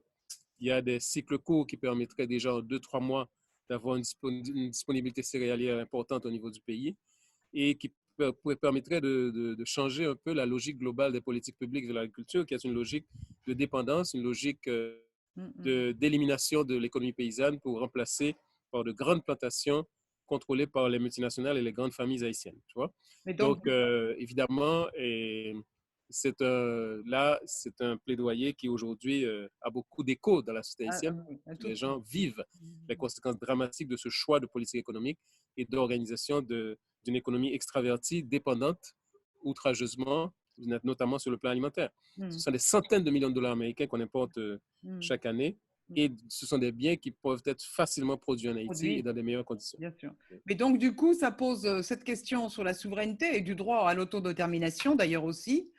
Il y a des cycles courts qui permettraient déjà en 2-3 mois d'avoir une disponibilité céréalière importante au niveau du pays et qui permettrait de changer un peu la logique globale des politiques publiques de l'agriculture, qui est une logique de dépendance, une logique d'élimination de l'économie paysanne pour remplacer par de grandes plantations contrôlées par les multinationales et les grandes familles haïtiennes. Tu vois? Donc, évidemment, c'est un plaidoyer qui aujourd'hui a beaucoup d'écho dans la société haïtienne. Les gens vivent les conséquences dramatiques de ce choix de politique économique et d'organisation d'une économie extravertie, dépendante, outrageusement, notamment sur le plan alimentaire. Ce sont des centaines de millions de dollars américains qu'on importe chaque année. Et ce sont des biens qui peuvent être facilement produits en Haïti et dans des meilleures conditions. Bien sûr. Mais donc, du coup, ça pose cette question sur la souveraineté et du droit à l'autodétermination, d'ailleurs aussi.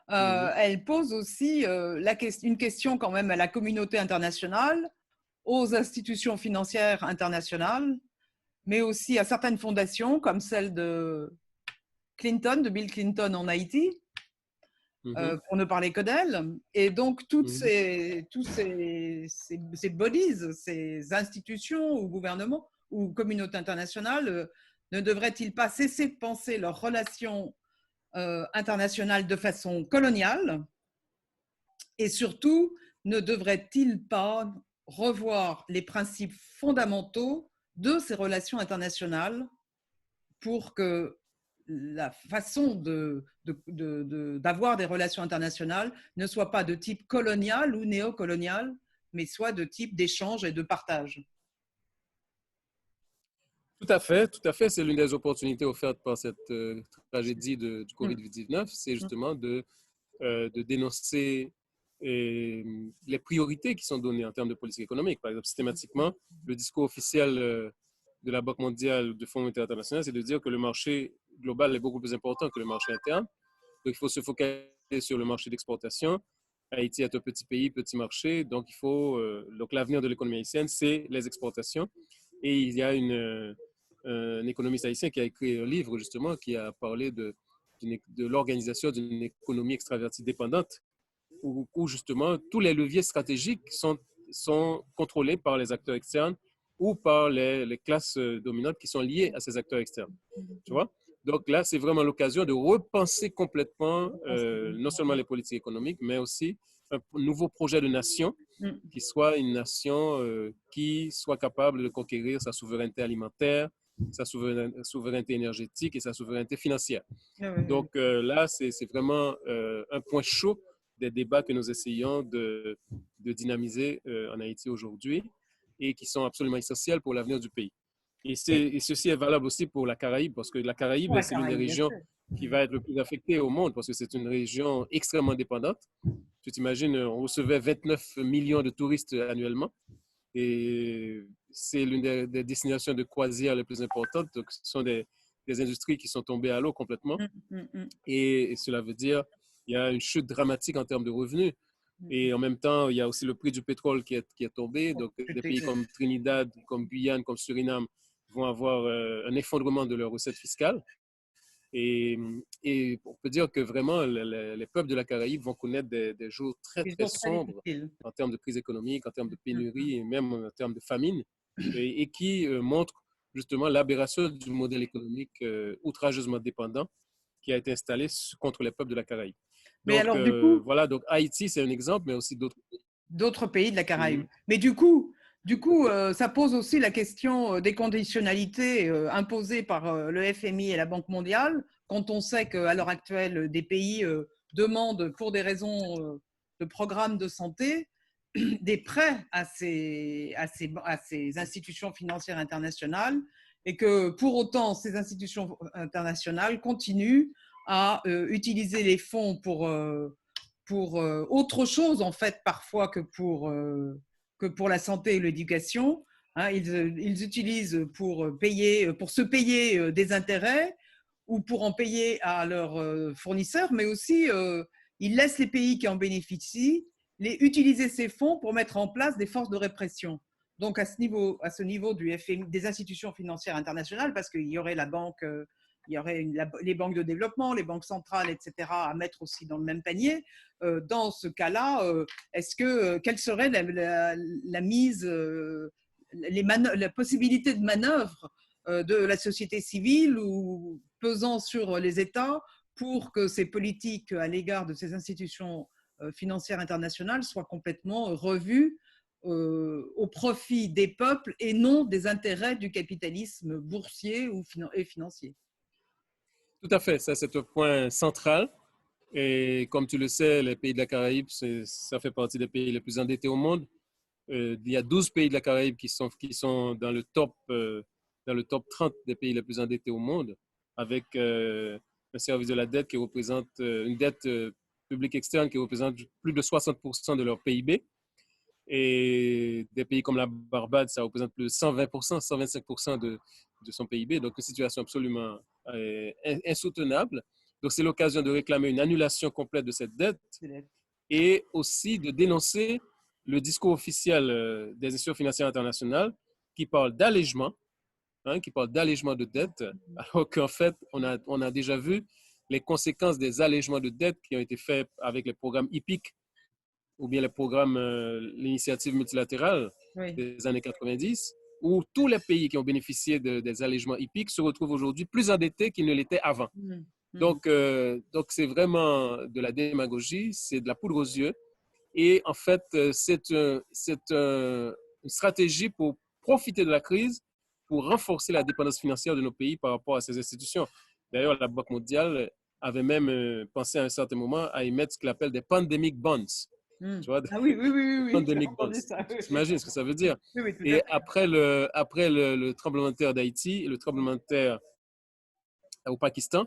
Elle pose aussi une question quand même à la communauté internationale, aux institutions financières internationales, mais aussi à certaines fondations comme celle de Bill Clinton en Haïti, pour ne parler que d'elle. Et donc, tous ces bodies, ces institutions ou gouvernements ou communautés internationales ne devraient-ils pas cesser de penser leurs relations internationales de façon coloniale? Et surtout, ne devraient-ils pas revoir les principes fondamentaux de ces relations internationales pour que la façon d'avoir des relations internationales ne soit pas de type colonial ou néocolonial, mais soit de type d'échange et de partage. Tout à fait, tout à fait. C'est l'une des opportunités offertes par cette tragédie du COVID-19, c'est justement de dénoncer les priorités qui sont données en termes de politique économique. Par exemple, systématiquement, le discours officiel de la Banque mondiale, du Fonds monétaire international, c'est de dire que le marché global est beaucoup plus important que le marché interne. Donc, il faut se focaliser sur le marché d'exportation. Haïti est un petit pays, petit marché, donc donc l'avenir de l'économie haïtienne, c'est les exportations. Et il y a un économiste haïtien qui a écrit un livre justement qui a parlé de l'organisation d'une économie extravertie dépendante où justement tous les leviers stratégiques sont contrôlés par les acteurs externes ou par les classes dominantes qui sont liées à ces acteurs externes. Tu vois? Donc là, c'est vraiment l'occasion de repenser complètement non seulement les politiques économiques, mais aussi un nouveau projet de nation qui soit une nation qui soit capable de conquérir sa souveraineté alimentaire, sa souveraineté énergétique et sa souveraineté financière. Donc là, c'est vraiment un point chaud des débats que nous essayons de dynamiser en Haïti aujourd'hui et qui sont absolument essentiels pour l'avenir du pays. Et ceci est valable aussi pour la Caraïbe, parce que la Caraïbe, c'est l'une des régions qui va être le plus affectée au monde, parce que c'est une région extrêmement dépendante. Tu t'imagines, on recevait 29 millions de touristes annuellement, et c'est l'une des destinations de croisière les plus importantes. Donc, ce sont des industries qui sont tombées à l'eau complètement. Et cela veut dire qu'il y a une chute dramatique en termes de revenus. Et en même temps, il y a aussi le prix du pétrole qui est tombé. Donc, des pays comme Trinidad, comme Guyane, comme Suriname vont avoir un effondrement de leurs recettes fiscales. Et on peut dire que vraiment, les peuples de la Caraïbe vont connaître des jours très, très sombres en termes de crise économique, en termes de pénurie et même en termes de famine, et qui montrent justement l'aberration du modèle économique outrageusement dépendant qui a été installé contre les peuples de la Caraïbe. Mais donc, alors, du coup, voilà, donc Haïti, c'est un exemple, mais aussi d'autres pays de la Caraïbe. Mais du coup, ça pose aussi la question des conditionnalités imposées par le FMI et la Banque mondiale, quand on sait qu'à l'heure actuelle, des pays demandent, pour des raisons de programmes de santé, des prêts à ces institutions financières internationales, et que pour autant, ces institutions internationales continuent à utiliser les fonds pour autre chose, en fait, parfois que pour la santé et l'éducation. Hein, ils utilisent pour se payer des intérêts ou pour en payer à leurs fournisseurs, mais aussi ils laissent les pays qui en bénéficient utiliser ces fonds pour mettre en place des forces de répression. Donc à ce niveau du FMI, des institutions financières internationales, parce qu'il y aurait la banque, il y aurait les banques de développement, les banques centrales, etc., à mettre aussi dans le même panier. Dans ce cas-là, quelle serait la mise, la possibilité de manœuvre de la société civile ou pesant sur les États pour que ces politiques à l'égard de ces institutions financières internationales soient complètement revues au profit des peuples et non des intérêts du capitalisme boursier et financier. Tout à fait, ça c'est un point central. Et comme tu le sais, les pays de la Caraïbe, ça fait partie des pays les plus endettés au monde. Il y a 12 pays de la Caraïbe qui sont dans le top 30 des pays les plus endettés au monde, avec un service de la dette qui représente une dette publique externe qui représente plus de 60% de leur PIB. Et des pays comme la Barbade, ça représente plus de 120%, 125% de son PIB. Donc, une situation absolument insoutenable. Donc, c'est l'occasion de réclamer une annulation complète de cette dette et aussi de dénoncer le discours officiel des institutions financières internationales qui parle d'allègement, qui parle d'allègement de dette, alors qu'en fait, on a déjà vu les conséquences des allègements de dette qui ont été faits avec les programmes HIPIC ou bien les programmes, l'initiative multilatérale des années 90, où tous les pays qui ont bénéficié des allègements HIPIC se retrouvent aujourd'hui plus endettés qu'ils ne l'étaient avant. Donc, c'est vraiment de la démagogie, c'est de la poudre aux yeux. Et en fait, c'est une stratégie pour profiter de la crise, pour renforcer la dépendance financière de nos pays par rapport à ces institutions. D'ailleurs, la Banque mondiale avait même pensé à un certain moment à émettre ce qu'il appelle des pandemic bonds. Hmm. Tu vois, Ah oui, oui, oui, oui, oui, j'ai pandemic bonds. entendu ça. Tu Oui, t'imagines ce que ça veut dire? oui, oui, tout à Et fait. après le tremblement de terre d'Haïti, le tremblement de terre au Pakistan,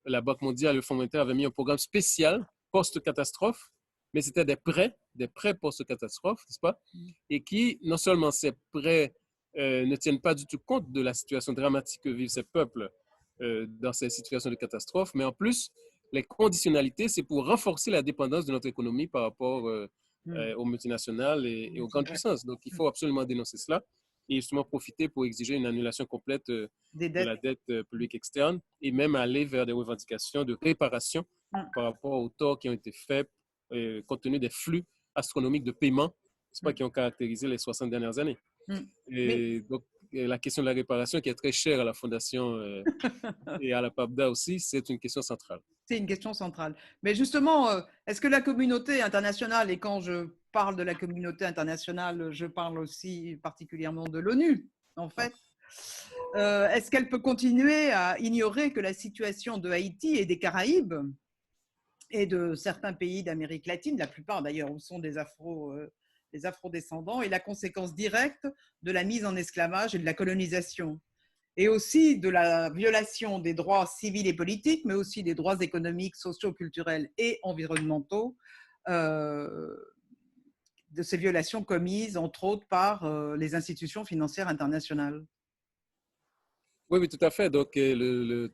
la Banque mondiale et le Fonds monétaire avaient mis un programme spécial post-catastrophe, mais c'était des prêts post-catastrophe, n'est-ce pas? Et qui, non seulement ces prêts ne tiennent pas du tout compte de la situation dramatique que vivent ces peuples dans ces situations de catastrophe, mais en plus, les conditionnalités, c'est pour renforcer la dépendance de notre économie par rapport Hmm. aux multinationales et aux grandes Ouais. puissances. Donc, il faut absolument dénoncer cela et justement profiter pour exiger une annulation complète Des de dettes. la dette publique externe et même aller vers des revendications de réparation Hmm. par rapport aux torts qui ont été faits compte tenu des flux astronomiques de paiement pas, Hmm. qui ont caractérisé les 60 dernières années. Hmm. Mais Et donc, la question de la réparation, qui est très chère à la Fondation et à la PAPDA aussi, c'est une question centrale. c'est une question centrale. Mais justement, est-ce que la communauté internationale, et quand je parle de la communauté internationale, je parle aussi particulièrement de l'ONU, en fait, est-ce qu'elle peut continuer à ignorer que la situation de Haïti et des Caraïbes et de certains pays d'Amérique latine, la plupart d'ailleurs où sont des afro-descendants, est la conséquence directe de la mise en esclavage et de la colonisation, et aussi de la violation des droits civils et politiques, mais aussi des droits économiques, sociaux, culturels et environnementaux, euh, de ces violations commises, entre autres, par les institutions financières internationales. Oui, oui, tout à fait. Donc,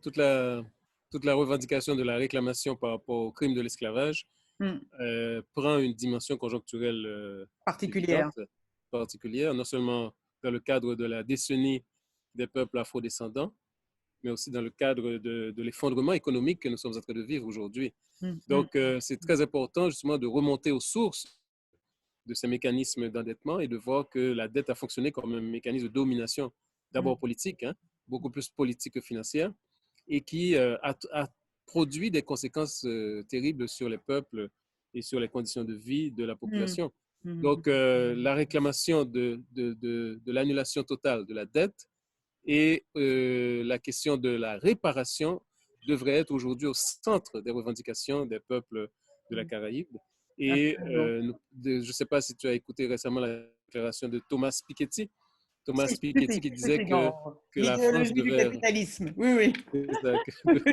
toute la revendication de la réclamation par rapport au crime de l'esclavage prend une dimension conjoncturelle Particulière. évidente, particulière, non seulement dans le cadre de la décennie des peuples afrodescendants, mais aussi dans le cadre de l'effondrement économique que nous sommes en train de vivre aujourd'hui. Donc, c'est très important justement de remonter aux sources de ces mécanismes d'endettement et de voir que la dette a fonctionné comme un mécanisme de domination, d'abord politique, hein, beaucoup plus politique que financière, et qui a produit des conséquences terribles sur les peuples et sur les conditions de vie de la population. Donc, la réclamation de l'annulation totale de la dette et la question de la réparation devrait être aujourd'hui au centre des revendications des peuples de la Caraïbe. Et je ne sais pas si tu as écouté récemment la déclaration de Thomas Piketty. Thomas Si, Piketty qui disait si, dans que la France l'idéologie du devait, capitalisme. Oui, oui.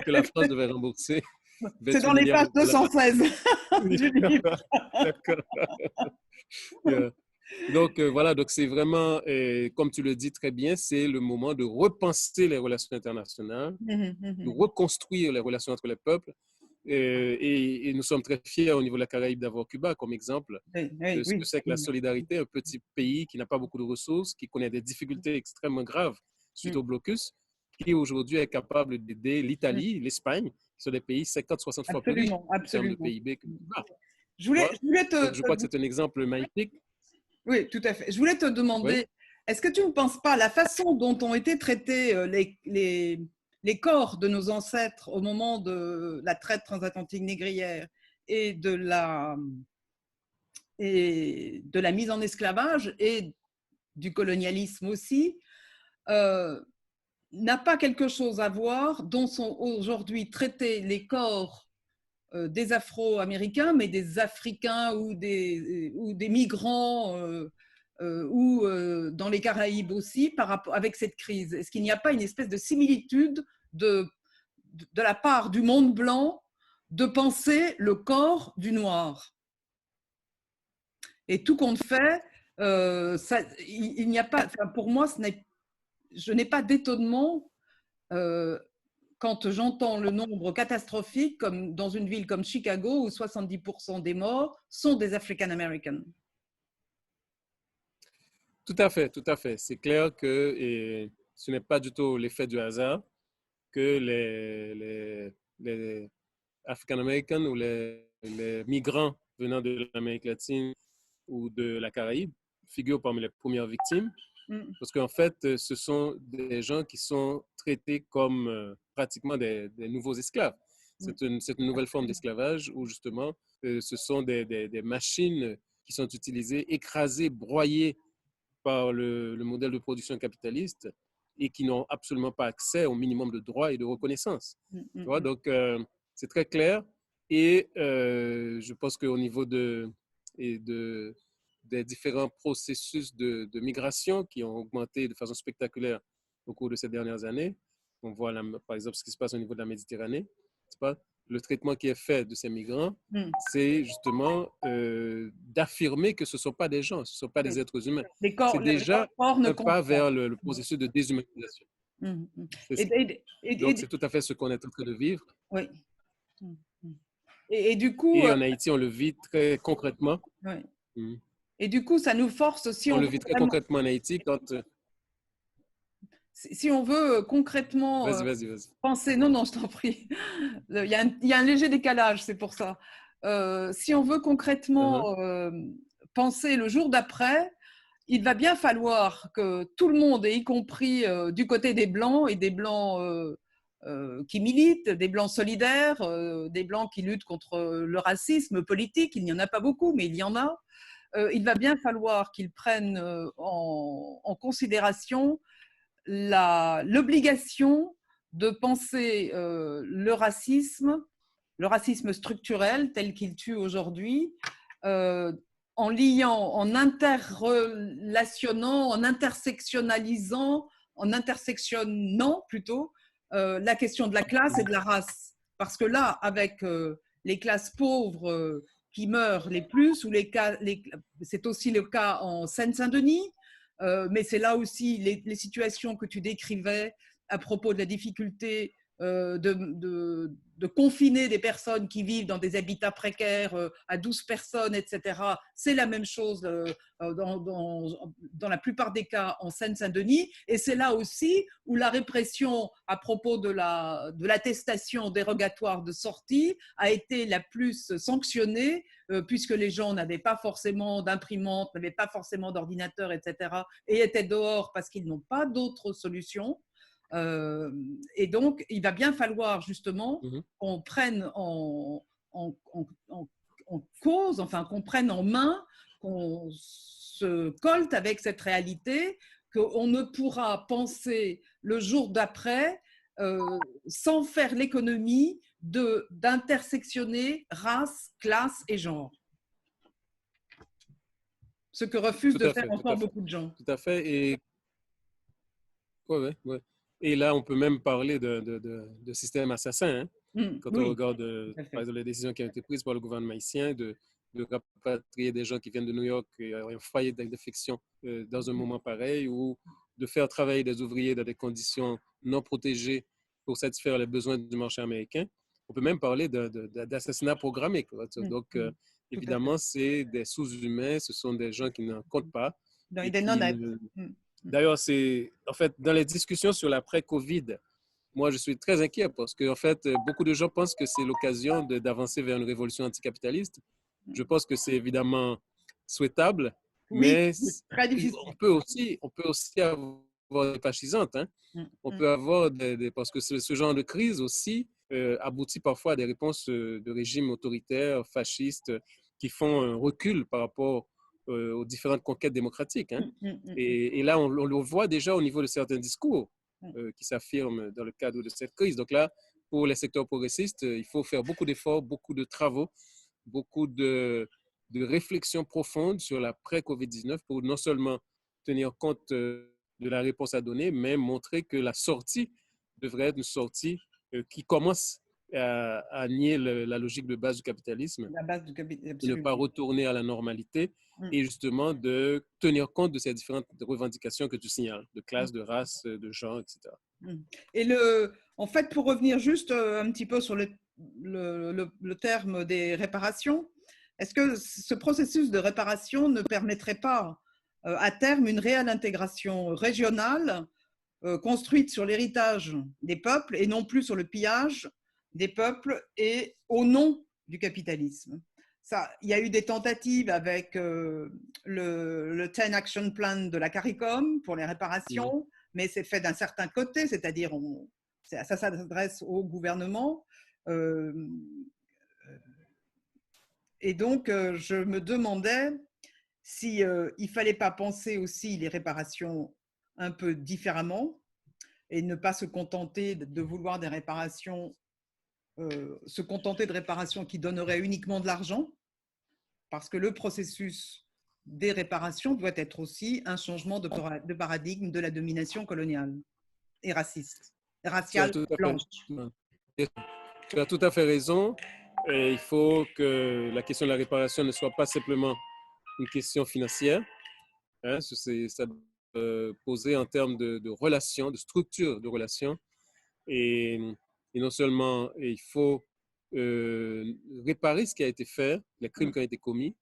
que la France devait rembourser C'est 28 dans les milliards pages de dollars. 216 du livre. D'accord. Yeah. Donc, voilà, donc c'est vraiment, comme tu le dis très bien, c'est le moment de repenser les relations internationales, de reconstruire les relations entre les peuples. Et nous sommes très fiers au niveau de la Caraïbe d'avoir Cuba comme exemple Oui, de oui, ce que oui. c'est que la solidarité, un petit pays qui n'a pas beaucoup de ressources, qui connaît des difficultés extrêmement graves suite au blocus, qui aujourd'hui est capable d'aider l'Italie, l'Espagne, qui sont des pays 50-60 fois plus riches Absolument, en termes de absolument. PIB que Cuba. Je voulais Donc, je crois que c'est un exemple magnifique. oui, tout à fait. Je voulais te Oui. demander, est-ce que tu ne penses pas la façon dont ont été traités les corps de nos ancêtres au moment de la traite transatlantique négrière et et de la mise en esclavage et du colonialisme aussi, euh, n'a pas quelque chose à voir dont sont aujourd'hui traités les corps des Afro-Américains, mais des Africains ou des migrants ou dans les Caraïbes aussi par rapport, avec cette crise? Est-ce qu'il n'y a pas une espèce de similitude de la part du monde blanc de penser le corps du noir? Et tout compte fait, il n'y a pas, enfin, pour moi, je n'ai pas d'étonnement euh, quand j'entends le nombre catastrophique, comme dans une ville comme Chicago, où 70% des morts sont des African Americans. Tout à fait, tout à fait. C'est clair que ce n'est pas du tout l'effet du hasard que les African-Américains ou les migrants venant de l'Amérique latine ou de la Caraïbe figurent parmi les premières victimes. Parce qu'en fait, ce sont des gens qui sont traités comme pratiquement des nouveaux esclaves. C'est une nouvelle forme d'esclavage où justement, ce sont des machines qui sont utilisées, écrasées, broyées par le modèle de production capitaliste et qui n'ont absolument pas accès au minimum de droits et de reconnaissance. Tu vois, donc, c'est très clair. Et je pense qu'au niveau des différents processus de migration qui ont augmenté de façon spectaculaire au cours de ces dernières années, on voit par exemple ce qui se passe au niveau de la Méditerranée, c'est pas, le traitement qui est fait de ces migrants, c'est justement d'affirmer que ce ne sont pas des gens, ce ne sont pas des êtres humains. C'est déjà un pas vers le processus de déshumanisation. Donc, c'est tout à fait ce qu'on est en train de vivre. Oui. Et du coup… Et en Haïti, on le vit très concrètement. Oui. Et du coup, ça nous force aussi… On le vit très concrètement en Haïti quand… Si on veut concrètement vas-y. penser… Non, je t'en prie. Il y a un léger décalage, c'est pour ça. Si on veut concrètement penser le jour d'après, il va bien falloir que tout le monde, et y compris du côté des Blancs et des Blancs qui militent, des Blancs solidaires, des Blancs qui luttent contre le racisme politique, il n'y en a pas beaucoup, mais il y en a, il va bien falloir qu'ils prennent en considération l'obligation de penser le racisme structurel tel qu'il tue aujourd'hui, en liant, en interrelationnant, en intersectionnalisant, en intersectionnant plutôt la question de la classe et de la race. Parce que là, avec les classes pauvres qui meurent les plus, c'est aussi le cas en Seine-Saint-Denis, mais c'est là aussi les situations que tu décrivais à propos de la difficulté de confiner des personnes qui vivent dans des habitats précaires à 12 personnes, etc. C'est la même chose dans la plupart des cas en Seine-Saint-Denis. Et c'est là aussi où la répression à propos de l'attestation dérogatoire de sortie a été la plus sanctionnée, puisque les gens n'avaient pas forcément d'imprimante, n'avaient pas forcément d'ordinateur, etc. et étaient dehors parce qu'ils n'ont pas d'autres solutions. Et donc, il va bien falloir justement qu'on prenne en cause, enfin qu'on prenne en main, qu'on se colte avec cette réalité, qu'on ne pourra penser le jour d'après sans faire l'économie d'intersectionner race, classe et genre. Ce que refusent de faire encore beaucoup de gens. Tout à fait. Et ouais. Et là, on peut même parler de système assassin. Quand on regarde, par exemple, les décisions qui ont été prises par le gouvernement haïtien de rapatrier des gens qui viennent de New York et un foyer d'infection dans un moment pareil, ou de faire travailler des ouvriers dans des conditions non protégées pour satisfaire les besoins du marché américain. On peut même parler d'assassinat programmé. Donc, évidemment, c'est des sous-humains, ce sont des gens qui n'en comptent pas. D'ailleurs, en fait, dans les discussions sur l'après-Covid, moi, je suis très inquiet parce que, en fait, beaucoup de gens pensent que c'est l'occasion d'avancer vers une révolution anticapitaliste. Je pense que c'est évidemment souhaitable, mais très difficile. on peut aussi avoir des fascisantes. On peut avoir parce que ce genre de crise aussi aboutit parfois à des réponses de régimes autoritaires, fascistes, qui font un recul par rapport aux différentes conquêtes démocratiques. Et là, on le voit déjà au niveau de certains discours qui s'affirment dans le cadre de cette crise. Donc là, pour les secteurs progressistes, il faut faire beaucoup d'efforts, beaucoup de travaux, beaucoup de réflexions profondes sur l'après-COVID-19 pour non seulement tenir compte de la réponse à donner, mais montrer que la sortie devrait être une sortie qui commence à nier la logique de base du capitalisme, de ne pas retourner à la normalité et justement de tenir compte de ces différentes revendications que tu signales, de classe, de race, de genre, etc. Et en fait, pour revenir juste un petit peu sur le terme des réparations, est-ce que ce processus de réparation ne permettrait pas à terme une réelle intégration régionale construite sur l'héritage des peuples et non plus sur le pillage des peuples et au nom du capitalisme? Il y a eu des tentatives avec le 10 Action Plan de la CARICOM pour les réparations, mais c'est fait d'un certain côté, c'est-à-dire ça s'adresse au gouvernement. Et donc, je me demandais s'il ne fallait pas penser aussi les réparations un peu différemment, et ne pas se contenter de vouloir des réparations, se contenter de réparations qui donneraient uniquement de l'argent, parce que le processus des réparations doit être aussi un changement de paradigme de la domination coloniale et raciste, et Tu as raciale tout à fait, blanche. tu as tout à fait raison. Et il faut que la question de la réparation ne soit pas simplement une question financière. Hein, ça poser en termes de relations, de structure de relations. Et, et non seulement il faut réparer ce qui a été fait, les crimes qui ont été commis,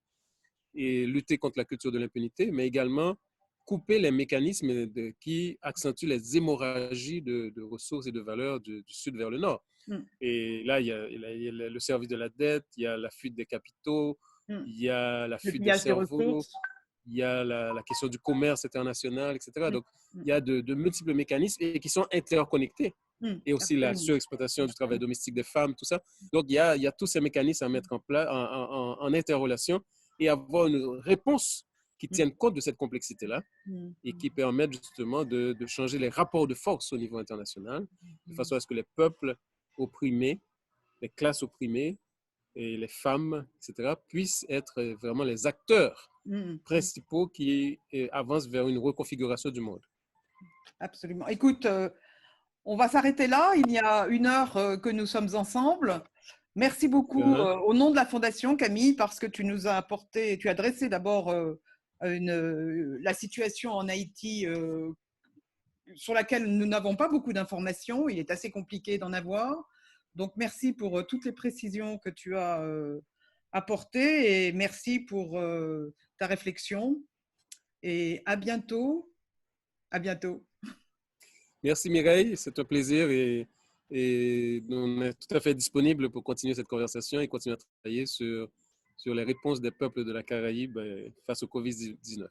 et lutter contre la culture de l'impunité, mais également couper les mécanismes qui accentuent les hémorragies de ressources et de valeurs du sud vers le nord. Mm. Et là, il y a le service de la dette, il y a la fuite des capitaux, Mm. il y a la Le fuite des pillage des cerveaux, ressources. il y a la question du commerce international, etc. Mm. Donc, il y a de multiples mécanismes et qui sont interconnectés. Mm. Et aussi la Absolument. surexploitation du travail domestique des femmes, tout ça. Donc, il y a tous ces mécanismes à mettre en place, en interrelation et avoir une réponse qui tienne compte de cette complexité-là Mm. et qui permette justement de changer les rapports de force au niveau international, de façon à ce que les peuples opprimés, les classes opprimées et les femmes, etc., puissent être vraiment les acteurs Mm. principaux qui avancent vers une reconfiguration du monde. Absolument. Écoute, on va s'arrêter là. Il y a 1 heure que nous sommes ensemble. Merci beaucoup au nom de la Fondation, Camille, parce que tu nous as apporté, tu as dressé d'abord la situation en Haïti sur laquelle nous n'avons pas beaucoup d'informations. Il est assez compliqué d'en avoir. Donc, merci pour toutes les précisions que tu as apportées et merci pour ta réflexion. Et à bientôt. À bientôt. Merci Mireille, c'est un plaisir et on est tout à fait disponible pour continuer cette conversation et continuer à travailler sur les réponses des peuples de la Caraïbe face au Covid-19.